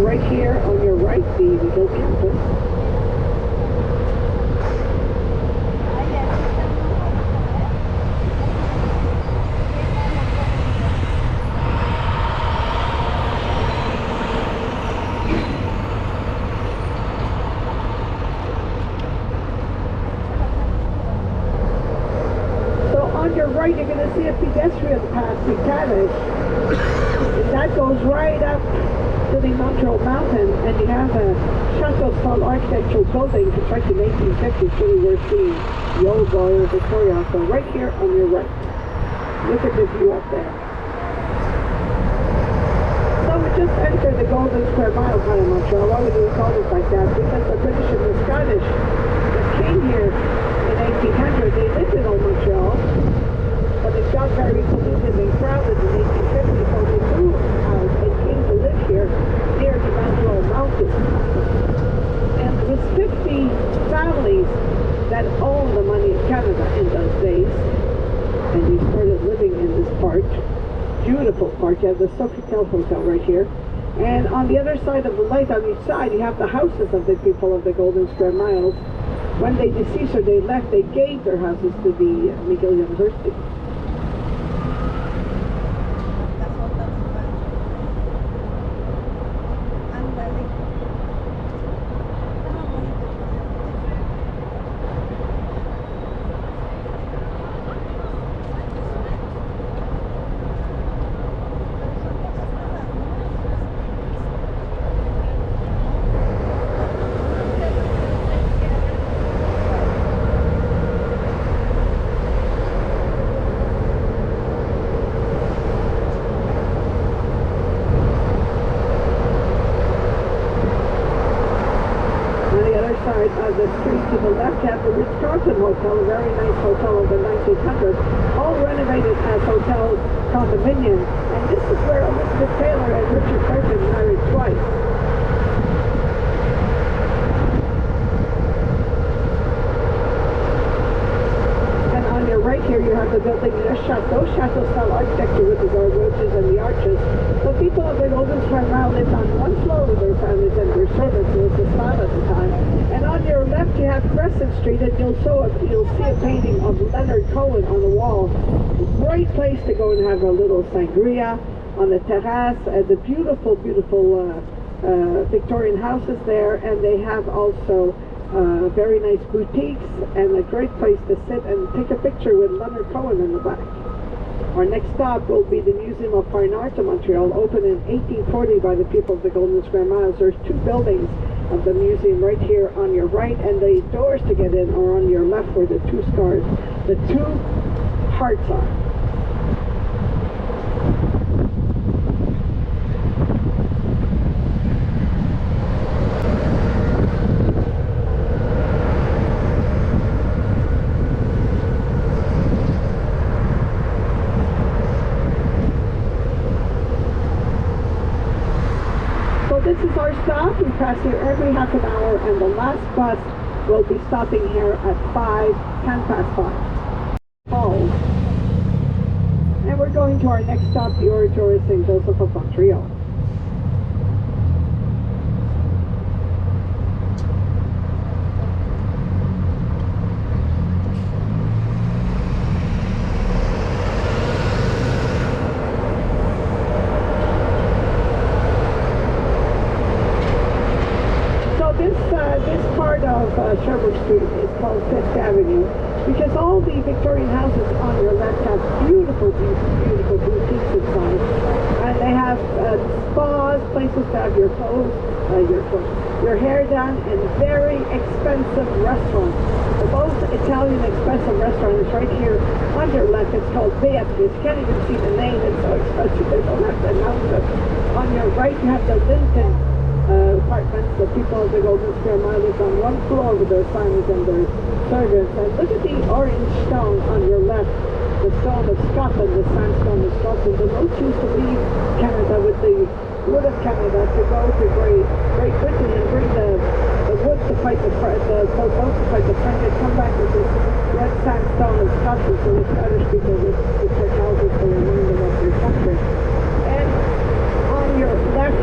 Speaker 1: Right here on your right, the Mcgill campus. So on your right, you're going to see a pedestrian path to Tavish. And that goes right up to the Montreal Mountain, and you have a chateau-style architectural building constructed in 1850, really worth seeing. The old Royal Victoria House, right here on your right. Look at the view up there. So we just entered the Golden Square Mile kind of Montreal. Why would we call it like that? Because the British and the Scottish that came here in 1800, they lived in Old Montreal, but it got very polluted and crowded in 1850, so they moved out and came to live here near the Mcgill Mountains. And there was 50 families that owned the money of Canada in those days, and they started living in this park. Beautiful park. You have the Sofitel Hotel right here, and on the other side of the lake, on each side, you have the houses of the people of the Golden Square Miles. When they deceased or they left, they gave their houses to the Mcgill University. other side of the street to the left, you have the Ritz-Carlton Hotel, a very nice hotel of the 1900s, all renovated as hotel condominiums. And this is where Elizabeth Taylor and Richard Burton married twice. Right here you have the building in a chateau-style architecture with the gargoyles and the arches. The people of the Golden Square Mile lived on one floor with their families and their servants. It was the style at the time. And on your left you have Crescent Street, and you'll see a painting of Leonard Cohen on the wall. Great place to go and have a little sangria on the terrace. The beautiful, beautiful Victorian houses there, and they have also very nice boutiques and a great place to sit and take a picture with Leonard Cohen in the back. Our next stop will be the Museum of Fine Arts of Montreal, opened in 1840 by the people of the Golden Square Miles. There's two buildings of the museum right here on your right, and the doors to get in are on your left where the two stars, the two hearts are. This is our stop. We pass here every half an hour, and the last bus will be stopping here at 5:10 Falls. And we're going to our next stop, the Oratory St. Joseph of Montreal. Sherbrooke Street is called Fifth Avenue because all the Victorian houses on your left have beautiful, beautiful boutiques inside. And they have spas, places to have your clothes, your hair done, and very expensive restaurants. The most Italian expensive restaurant is right here on your left. It's called Beatrice. You can't even see the name. It's so expensive they don't have to announce it. On your right you have the Linton apartments. The people of the Golden Square Mile live on one floor with their families and their servants. And look at the orange stone on your left, the stone of Scotland, the sandstone of Scotland. The most used to leave Canada with the wood of Canada to go to Great Britain and bring the wood to fight the boats to fight the French, and come back with this red sandstone of Scotland so the Scottish people with technology to remind them of their country. And on your left,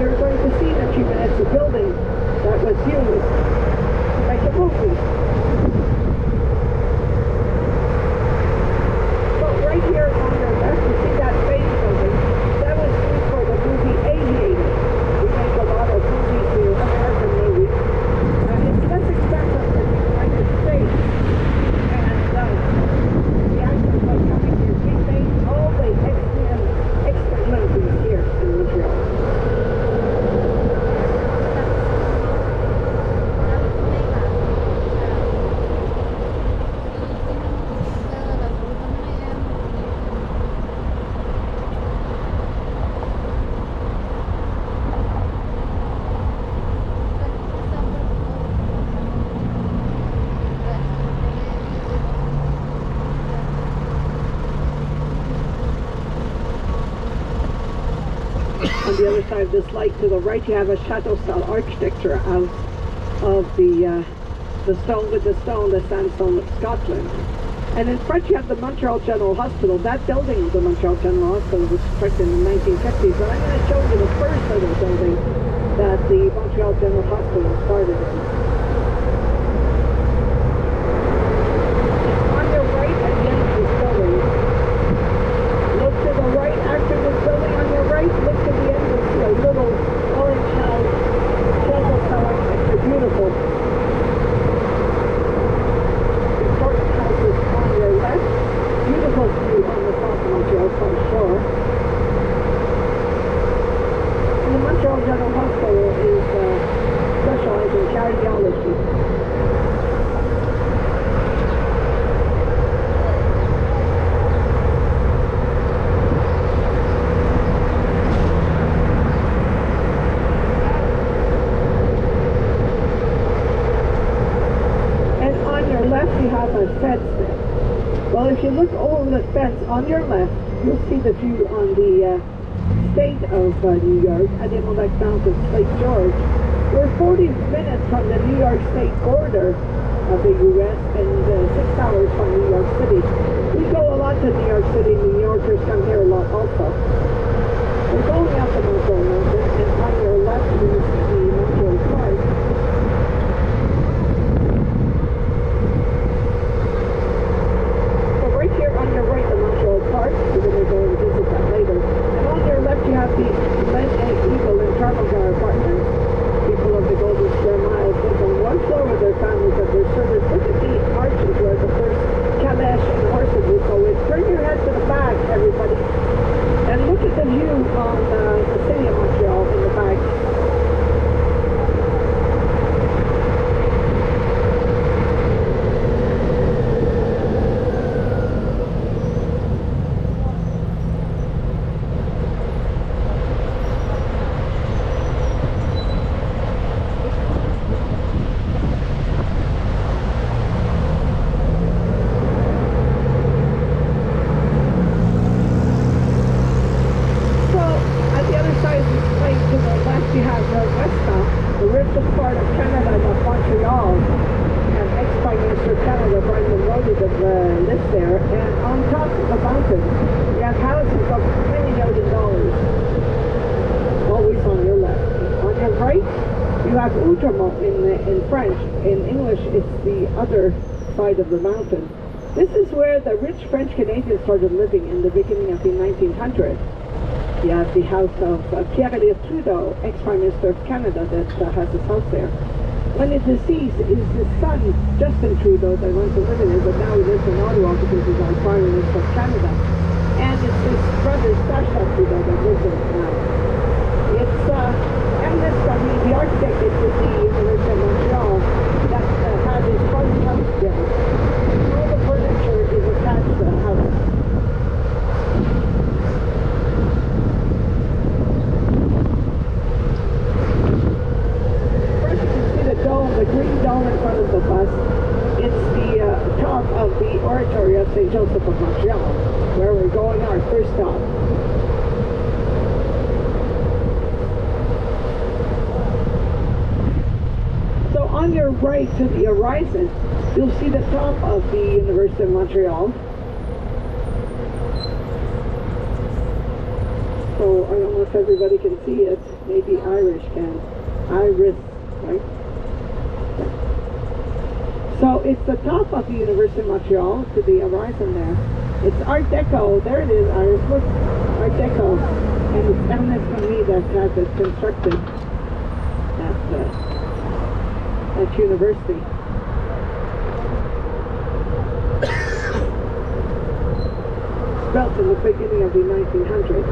Speaker 1: you're going to see in a few minutes a building that was used to make a movie. So right here on your left, you see that base building. That was used for the movie Aviator. We make a lot of movies here, American movies. It's less expensive than the United States. And the actors are coming here. We made all the extra movies here in Montreal. On the other side of this light to the right, you have a chateau-style architecture out of the stone with the sandstone of Scotland. And in front you have the Montreal General Hospital. That building, the Montreal General Hospital, was constructed in the 1950s. And I'm going to show you the first little building that the Montreal General Hospital started in. On your right at the end of this building, look to the right after this building. On your right, look to the end of the little orange house, chateau-style architecture, beautiful. Important houses on your left, beautiful view on the top of Montreal from shore. And the Montreal General Hospital is specialized in cardiology. fence there. Well, if you look over the fence on your left, you'll see the view on the state of New York, Adirondack Mountains, Lake George. We're 40 minutes from the New York state border of the U.S. and 6 hours from New York City. We go a lot to New York City. New Yorkers come here a lot also. We're going up the Mcgill Mountain, and on your left is the Mcgill Park. So right here on your right, the Mcgill Park. We're going to go and visit that later. And on your left, you have the Glen Eagle and Trafalgar Apartments. People of the Golden Square Mile live on one floor with their families and their servants. Look at the arches where the first calash and horses would go in. Turn your head to the back, everybody. And look at the view on the city of Montreal in the back. In French, in English, it's the other side of the mountain. This is where the rich French Canadians started living in the beginning of the 1900s. You have the house of Pierre Trudeau, ex-Prime Minister of Canada, that has his house there. When he's deceased, is his son, Justin Trudeau, that went to live in it, but now he lives in Ottawa because he's our Prime Minister of Canada. And it's his brother, Sacha Trudeau, that lives in it now. It's, and this, the architect is with the University of Montreal that had his front house built. All the furniture is attached to the house. First you can see the dome, the green dome in front of the bus. It's the top of the oratory of St. Joseph of Montreal, where we're going our first stop. On your right to the horizon, you'll see the top of the University of Montreal. So I don't know if everybody can see it. Maybe Irish can. Iris, right? So it's the top of the University of Montreal to the horizon there. It's Art Deco. There it is, Iris. Look, Art Deco. And it's Ernest Camille that has it constructed at university. Built in the beginning of the 1900s.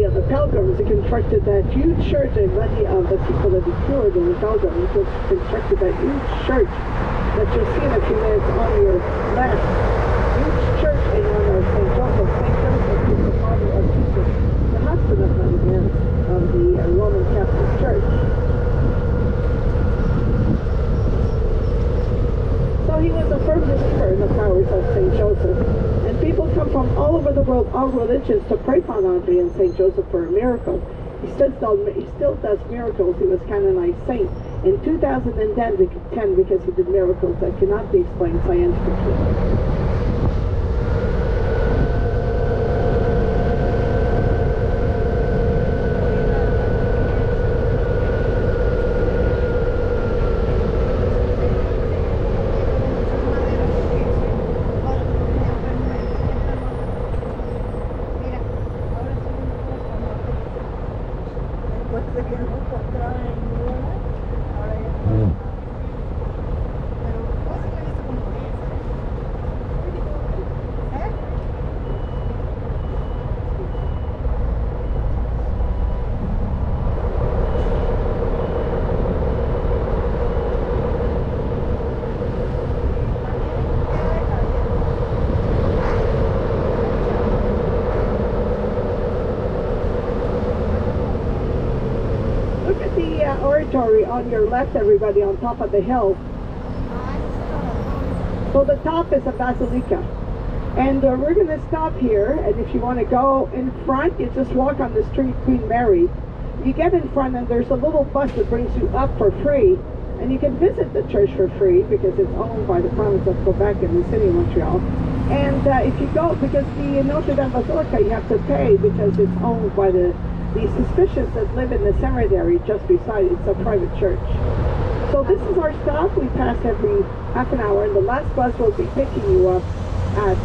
Speaker 1: of the pilgrims, he constructed that huge church, and many of the people that he cured in the pilgrims just constructed that huge church that you'll see in a few minutes on your left. Huge church in honor of St. Joseph. St. Joseph is the father of Jesus, the husband of the Roman Catholic Church. So he was a firm believer in the powers of St. Joseph. And people come from all over the world, all religions, to pray for Andre and St. Joseph for a miracle. He still does miracles. He was canonized saint in 2010 because he did miracles that cannot be explained scientifically. Oratory on your left, everybody, on top of the hill. So the top is a basilica, and we're going to stop here, and if you want to go in front, you just walk on the street Queen Mary. You get in front and there's a little bus that brings you up for free, and you can visit the church for free because it's owned by the province of Quebec and the city of Montreal. And if you go, because the Notre Dame Basilica you have to pay because it's owned by the suspicious that live in the cemetery just beside it. It's a private church. So this is our stop. We pass every half an hour, and the last bus will be picking you up at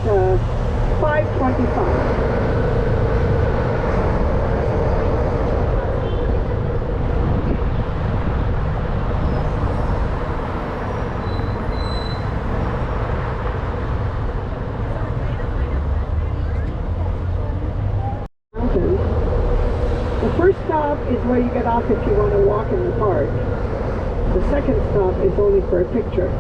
Speaker 1: 5:25. Is where you get off if you want to walk in the park. The second stop is only for a picture.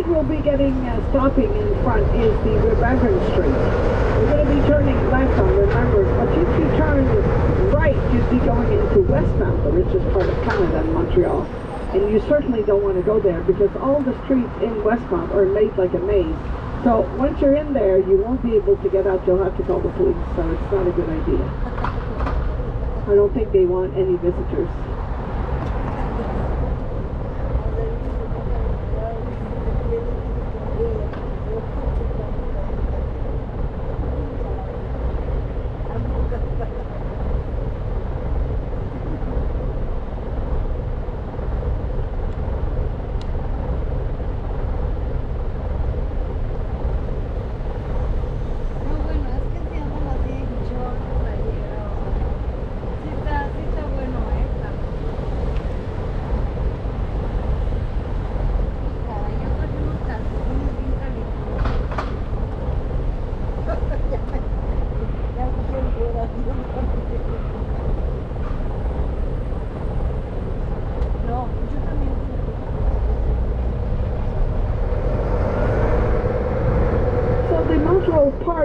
Speaker 1: street we'll be stopping in front is the Reverend Street. We're going to be turning left on Remember, but if you turn right, you'd be going into Westmount, the richest part of Canada and Montreal. And you certainly don't want to go there because all the streets in Westmount are made like a maze. So once you're in there, you won't be able to get out. You'll have to call the police, so it's not a good idea. I don't think they want any visitors.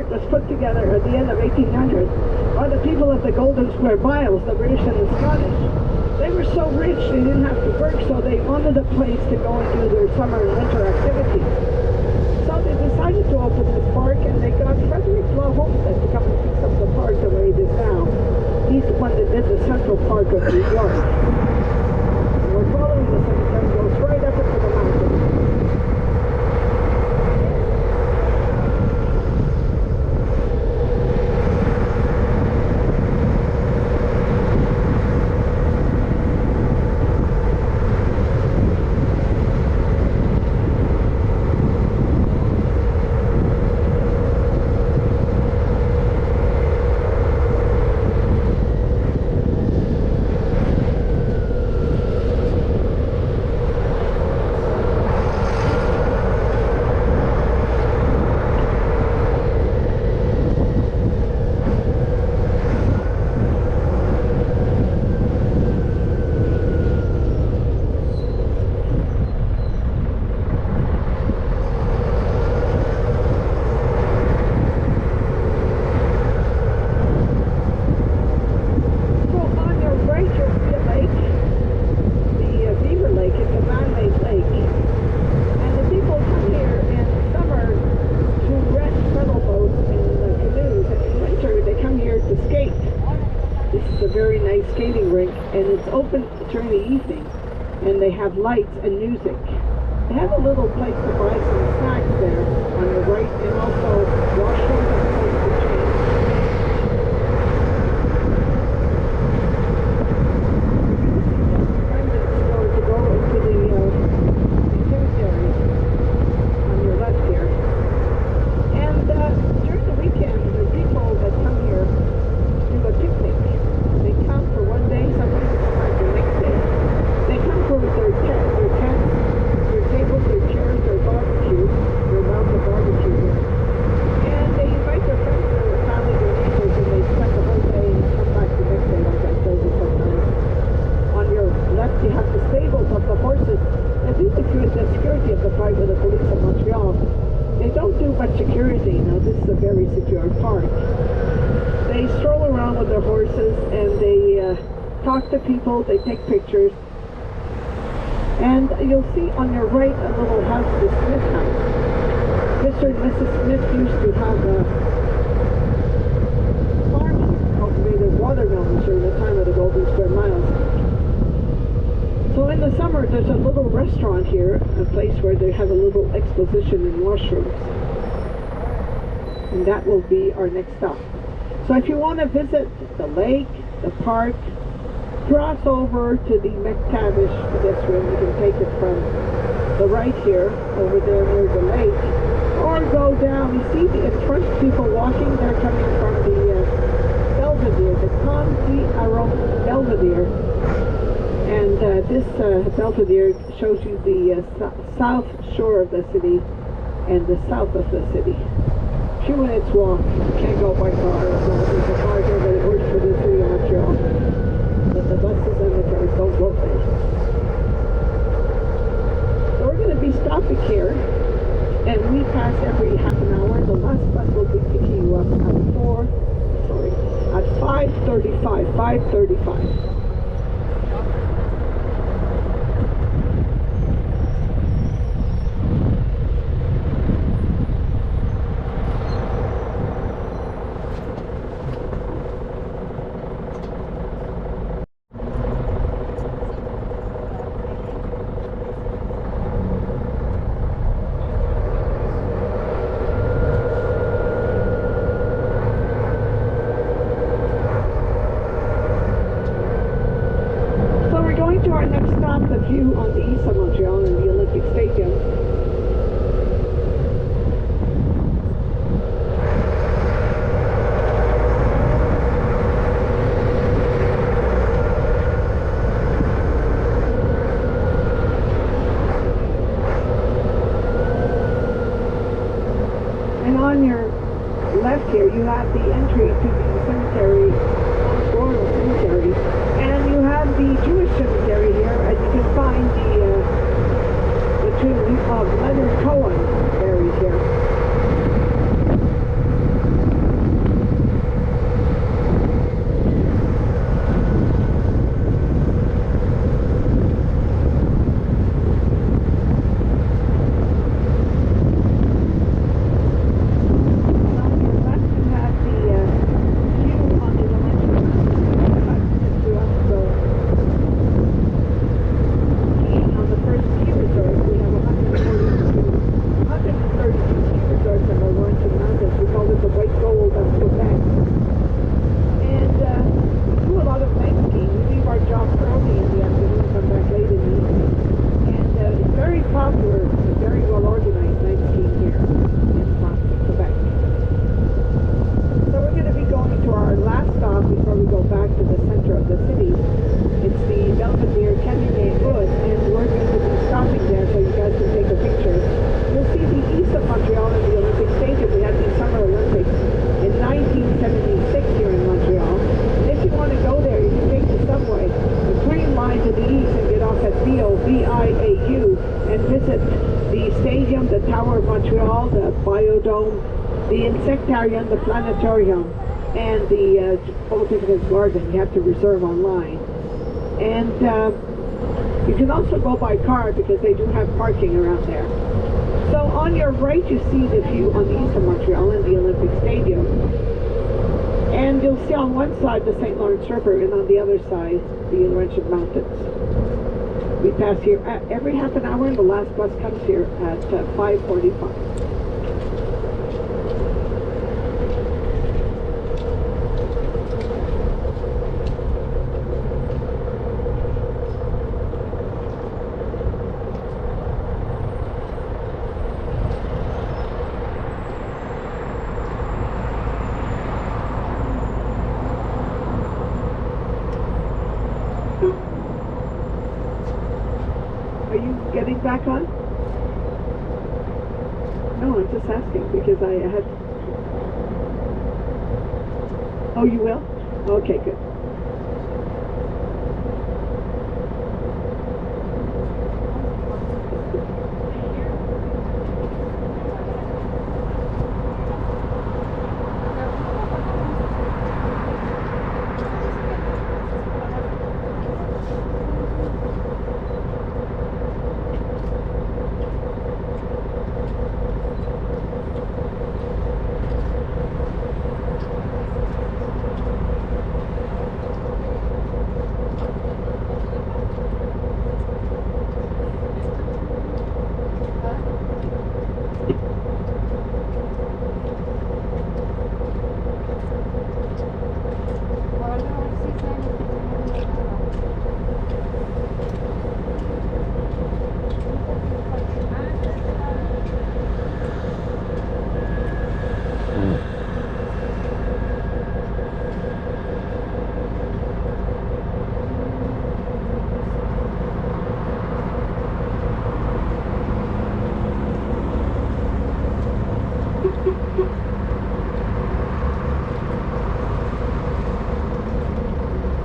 Speaker 1: Was put together at the end of 1800 by the people of the Golden Square Miles, the British and the Scottish. They were so rich they didn't have to work, so they wanted a place to go and do their summer and winter activities. So they decided to open this park, and they got Frederick Law Homestead to come and fix up the park the way it is now. He's the one that did the Central Park of New York. And we're following the cemetery, goes right up into the mountains. And it's open during the evening, and they have lights and music. They have a little place to buy some snacks there on the right, and also washrooms and place to change. To go into the cemetery on your left here. And during the weekend, the people that come here do a picnic. They come for one day, sometimes they come back the next day. They come for their tents, their tables, their chairs, their barbecue. They're allowed to barbecue here. And they invite their friends, their family, their neighbors, and they spend the whole day and come back the next day, like I told you sometimes. On your left, you have the stables of the horses. And these are the security of the fight with the police of Montreal. They don't do much security. Now, this is a very secure park. They stroll around with their horses, and they talk to people, they take pictures. And you'll see on your right a little house, the Smith house. Mr. and Mrs. Smith used to have a farm here, cultivated watermelons during the time of the Golden Square Miles. So in the summer, there's a little restaurant here, a place where they have a little exposition in washrooms. And that will be our next stop. So if you want to visit the lake, the park, cross over to the McTavish pedestrian. You can take it from the right here, over there near the lake, or go down. You see in front people walking, they're coming from the Belvedere, the Conti Aron Belvedere. And this Belvedere shows you the south shore of the city and the south of the city. Few minutes walk. You can't go by car. There's a car here that works for the city of Montreal. But the buses and the cars don't go there. So we're going to be stopping here and we pass every half an hour. The last bus will be picking you up at 5:35. To our next stop, the view on the east of Montreal and the Olympic Stadium. And on your left here, you have the entry to the cemetery, Royal Cemetery, and you have the Jewish cemetery here, and you can find the tomb of Leonard Cohen buried here. And visit the stadium, the Tower of Montreal, the Biodome, the Insectarium, the Planetarium, and the Botanical Garden. You have to reserve online. And you can also go by car because they do have parking around there. So on your right you see the view on the east of Montreal and the Olympic Stadium. And you'll see on one side the St. Lawrence River and on the other side the Laurentian Mountains. We pass here every half an hour, and the last bus comes here at 5:45. Are you getting back on? No, I'm just asking because I had... Oh, you will? Okay, good.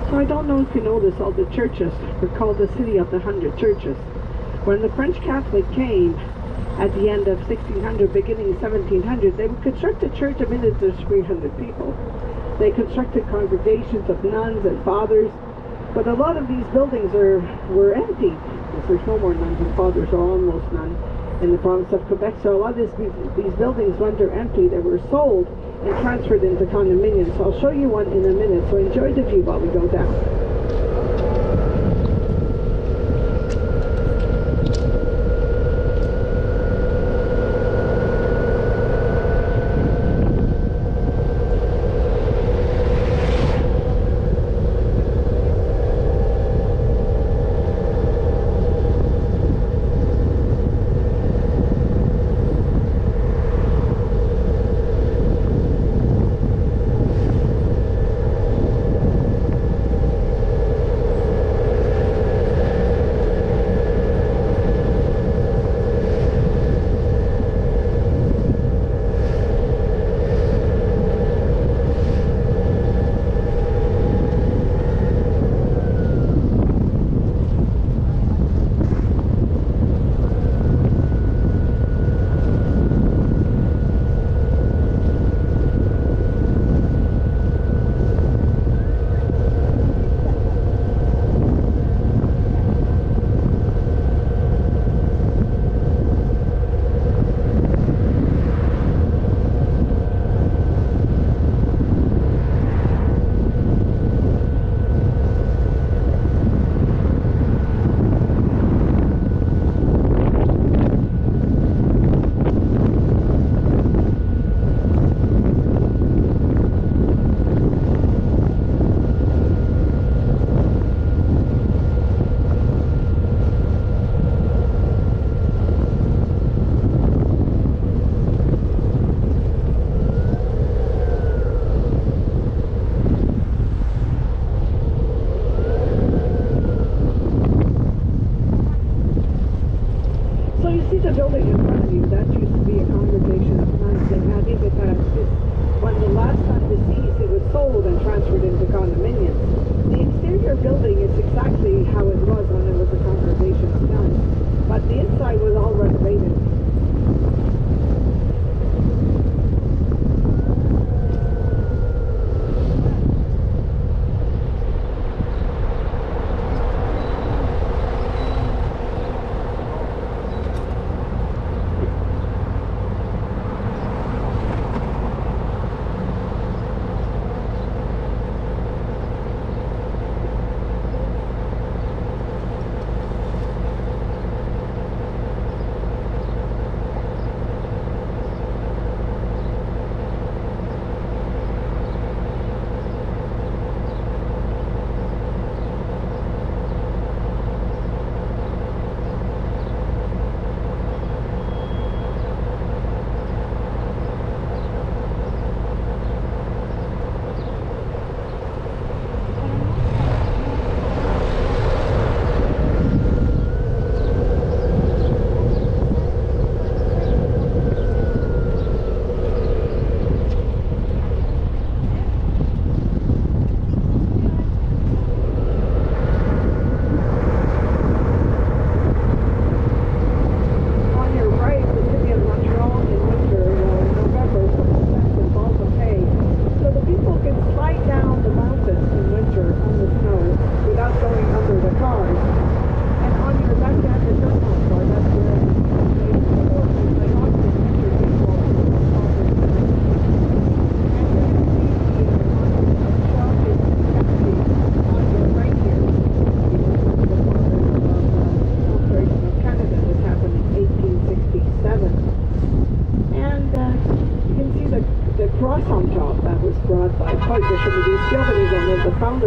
Speaker 1: So I don't know if you know this, all the churches were called the City of the 100 Churches. When the French Catholic came, at the end of 1600, beginning 1700, they would construct a church admitted to 300 people. They constructed congregations of nuns and fathers, but a lot of these buildings were empty because there's no more nuns and fathers, or almost none, in the province of Quebec. So a lot of these buildings, when they're empty, they were sold and transferred into condominiums. So I'll show you one in a minute. So enjoy the view while we go down.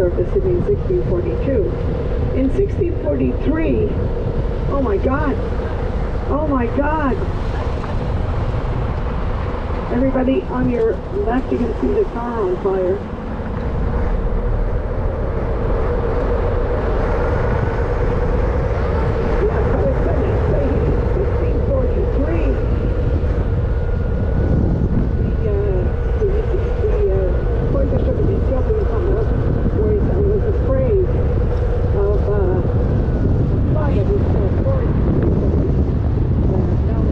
Speaker 1: Of the city in 1642. In 1643, oh my God, everybody on your left, you can see the car on fire. Yeah, so it's 1643. The Polish of the buildings on the was afraid of fire. It was so important. Now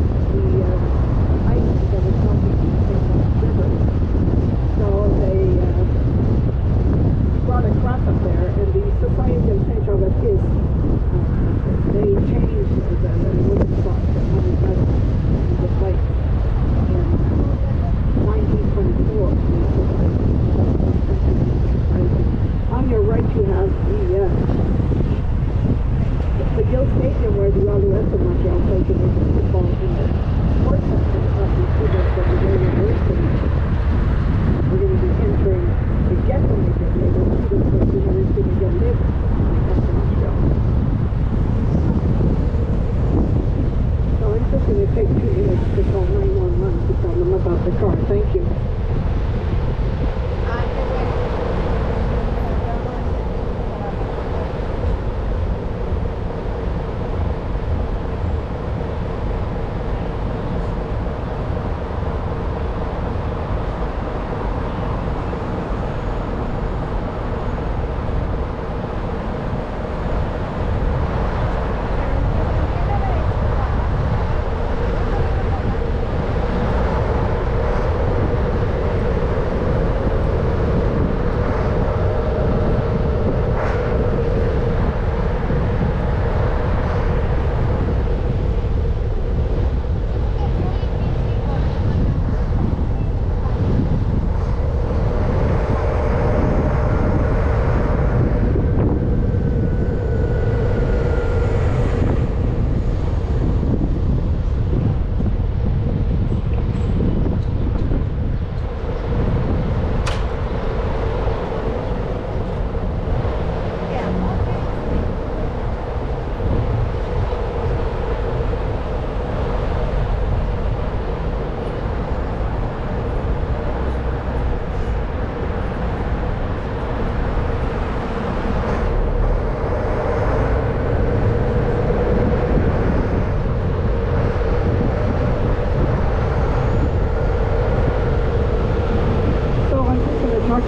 Speaker 1: organizing football in the sports center of the students at McGill University. We're going to be entering to get to McGill. They were students at the University of McGill live in Central Montreal. So I'm just going to take 2 minutes to call 911 to tell them about the car. Thank you.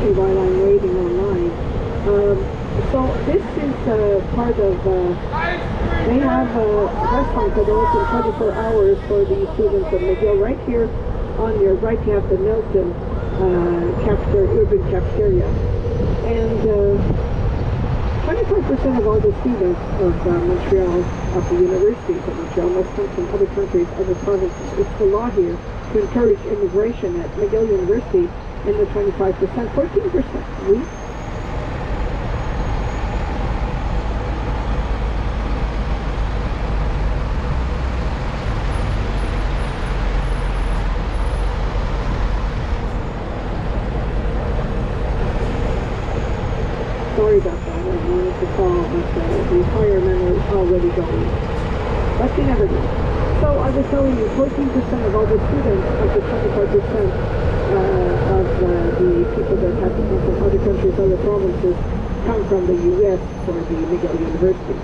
Speaker 1: While I'm waiting online. So this is part of, they have restaurants that are open 24 hours for the students of McGill. Right here on your right you have the Milton urban cafeteria. And 25% of all the students of Montreal, of the universities of Montreal, must come from other countries, other provinces. It's the law here to encourage immigration at Mcgill University in the 25%, 14%. Oui. Sorry about that. I wanted to call, but the firemen are already going. But you never know. So I was telling you, 14% of all the students of the 25% of the people that have to come from other countries, other provinces, come from the U.S. for the Mcgill University.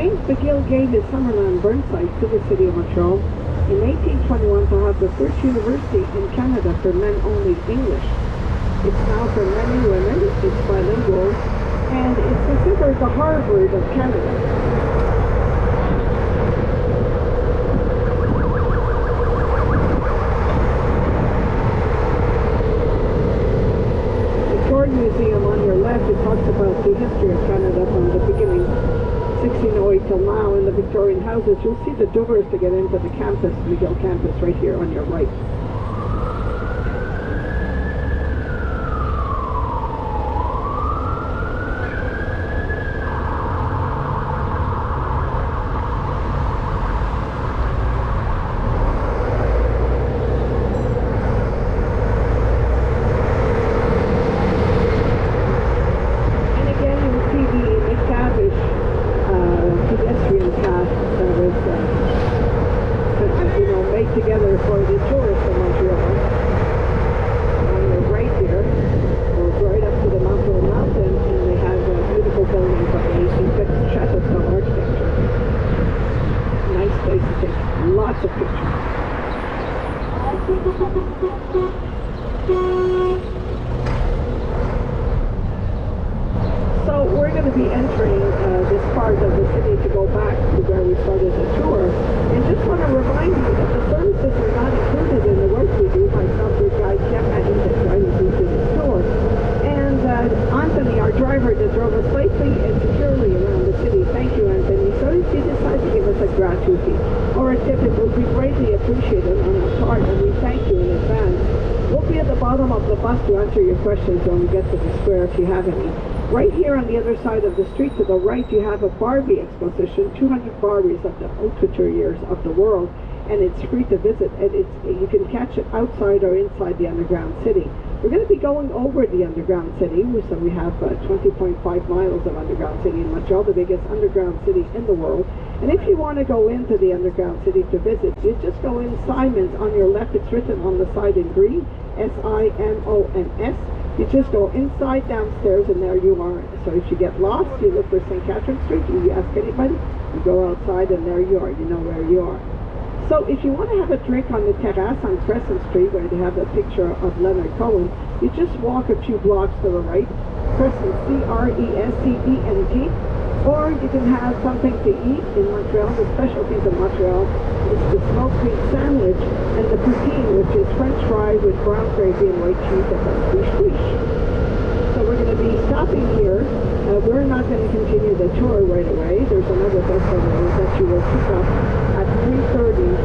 Speaker 1: James Mcgill gave his Summerland burn site to the city of Montreal in 1821 to have the first university in Canada for men only English. It's now for men and women, it's bilingual, and it's considered the Harvard of Canada. Museum on your left, it talks about the history of Canada from the beginning, 1608 till now, in the Victorian houses. You'll see the doors to get into the campus, Mcgill campus, right here on your right. Together for the tourists of Montreal. On the right here, goes right up to the Mcgill Mountain, and they have beautiful buildings of the 1850s Chinatown architecture. Nice place to take lots of pictures. So we're going to be entering this part of the city to go back to where we started the tour. And just want to remind you that the services are not included in the work we do. Myself, your guide, Kim, and that driving through to the store. And Anthony, our driver, that drove us safely and securely around the city. Thank you, Anthony. So if you decide to give us a gratuity or a tip, it will be greatly appreciated on our part, and we thank you in advance. We'll be at the bottom of the bus to answer your questions when we get to the square if you have any. Right here on the other side of the street to the right, you have a Barbie exposition, 200 Barbies of the haute couture years of the world, and it's free to visit. And you can catch it outside or inside the underground city. We're going to be going over the underground city, so we have 20.5 miles of underground city in Montreal, the biggest underground city in the world. And if you want to go into the underground city to visit, you just go in Simons on your left. It's written on the side in green, S-I-M-O-N-S. You just go inside downstairs and there you are. So if you get lost, you look for St. Catherine Street, you ask anybody, you go outside and there you are, you know where you are. So if you want to have a drink on the terrace on Crescent Street where they have a picture of Leonard Cohen, you just walk a few blocks to the right, Crescent, C-R-E-S-C-E-N-T, or you can have something to eat in Montreal. The specialties of Montreal is the smoked meat sandwich and the poutine, which is French fries with brown gravy and white cheese and quiche. So we're going to be stopping here. We're not going to continue the tour right away. There's another bus that you will pick up at 3:30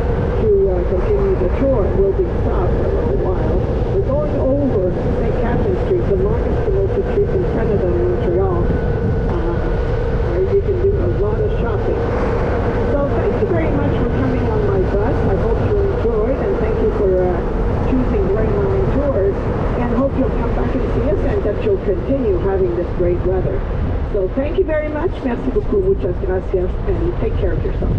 Speaker 1: to continue the tour. We'll be stopped for a little while. We're going over St. Catherine Street, the longest promoted street in Canada and Montreal. You can do a lot of shopping. So thank you very much for coming on my bus. I hope you enjoyed, and thank you for choosing Grey Line Tours, and hope you'll come back and see us and that you'll continue having this great weather. So thank you very much. Merci beaucoup, muchas gracias, and take care of yourself.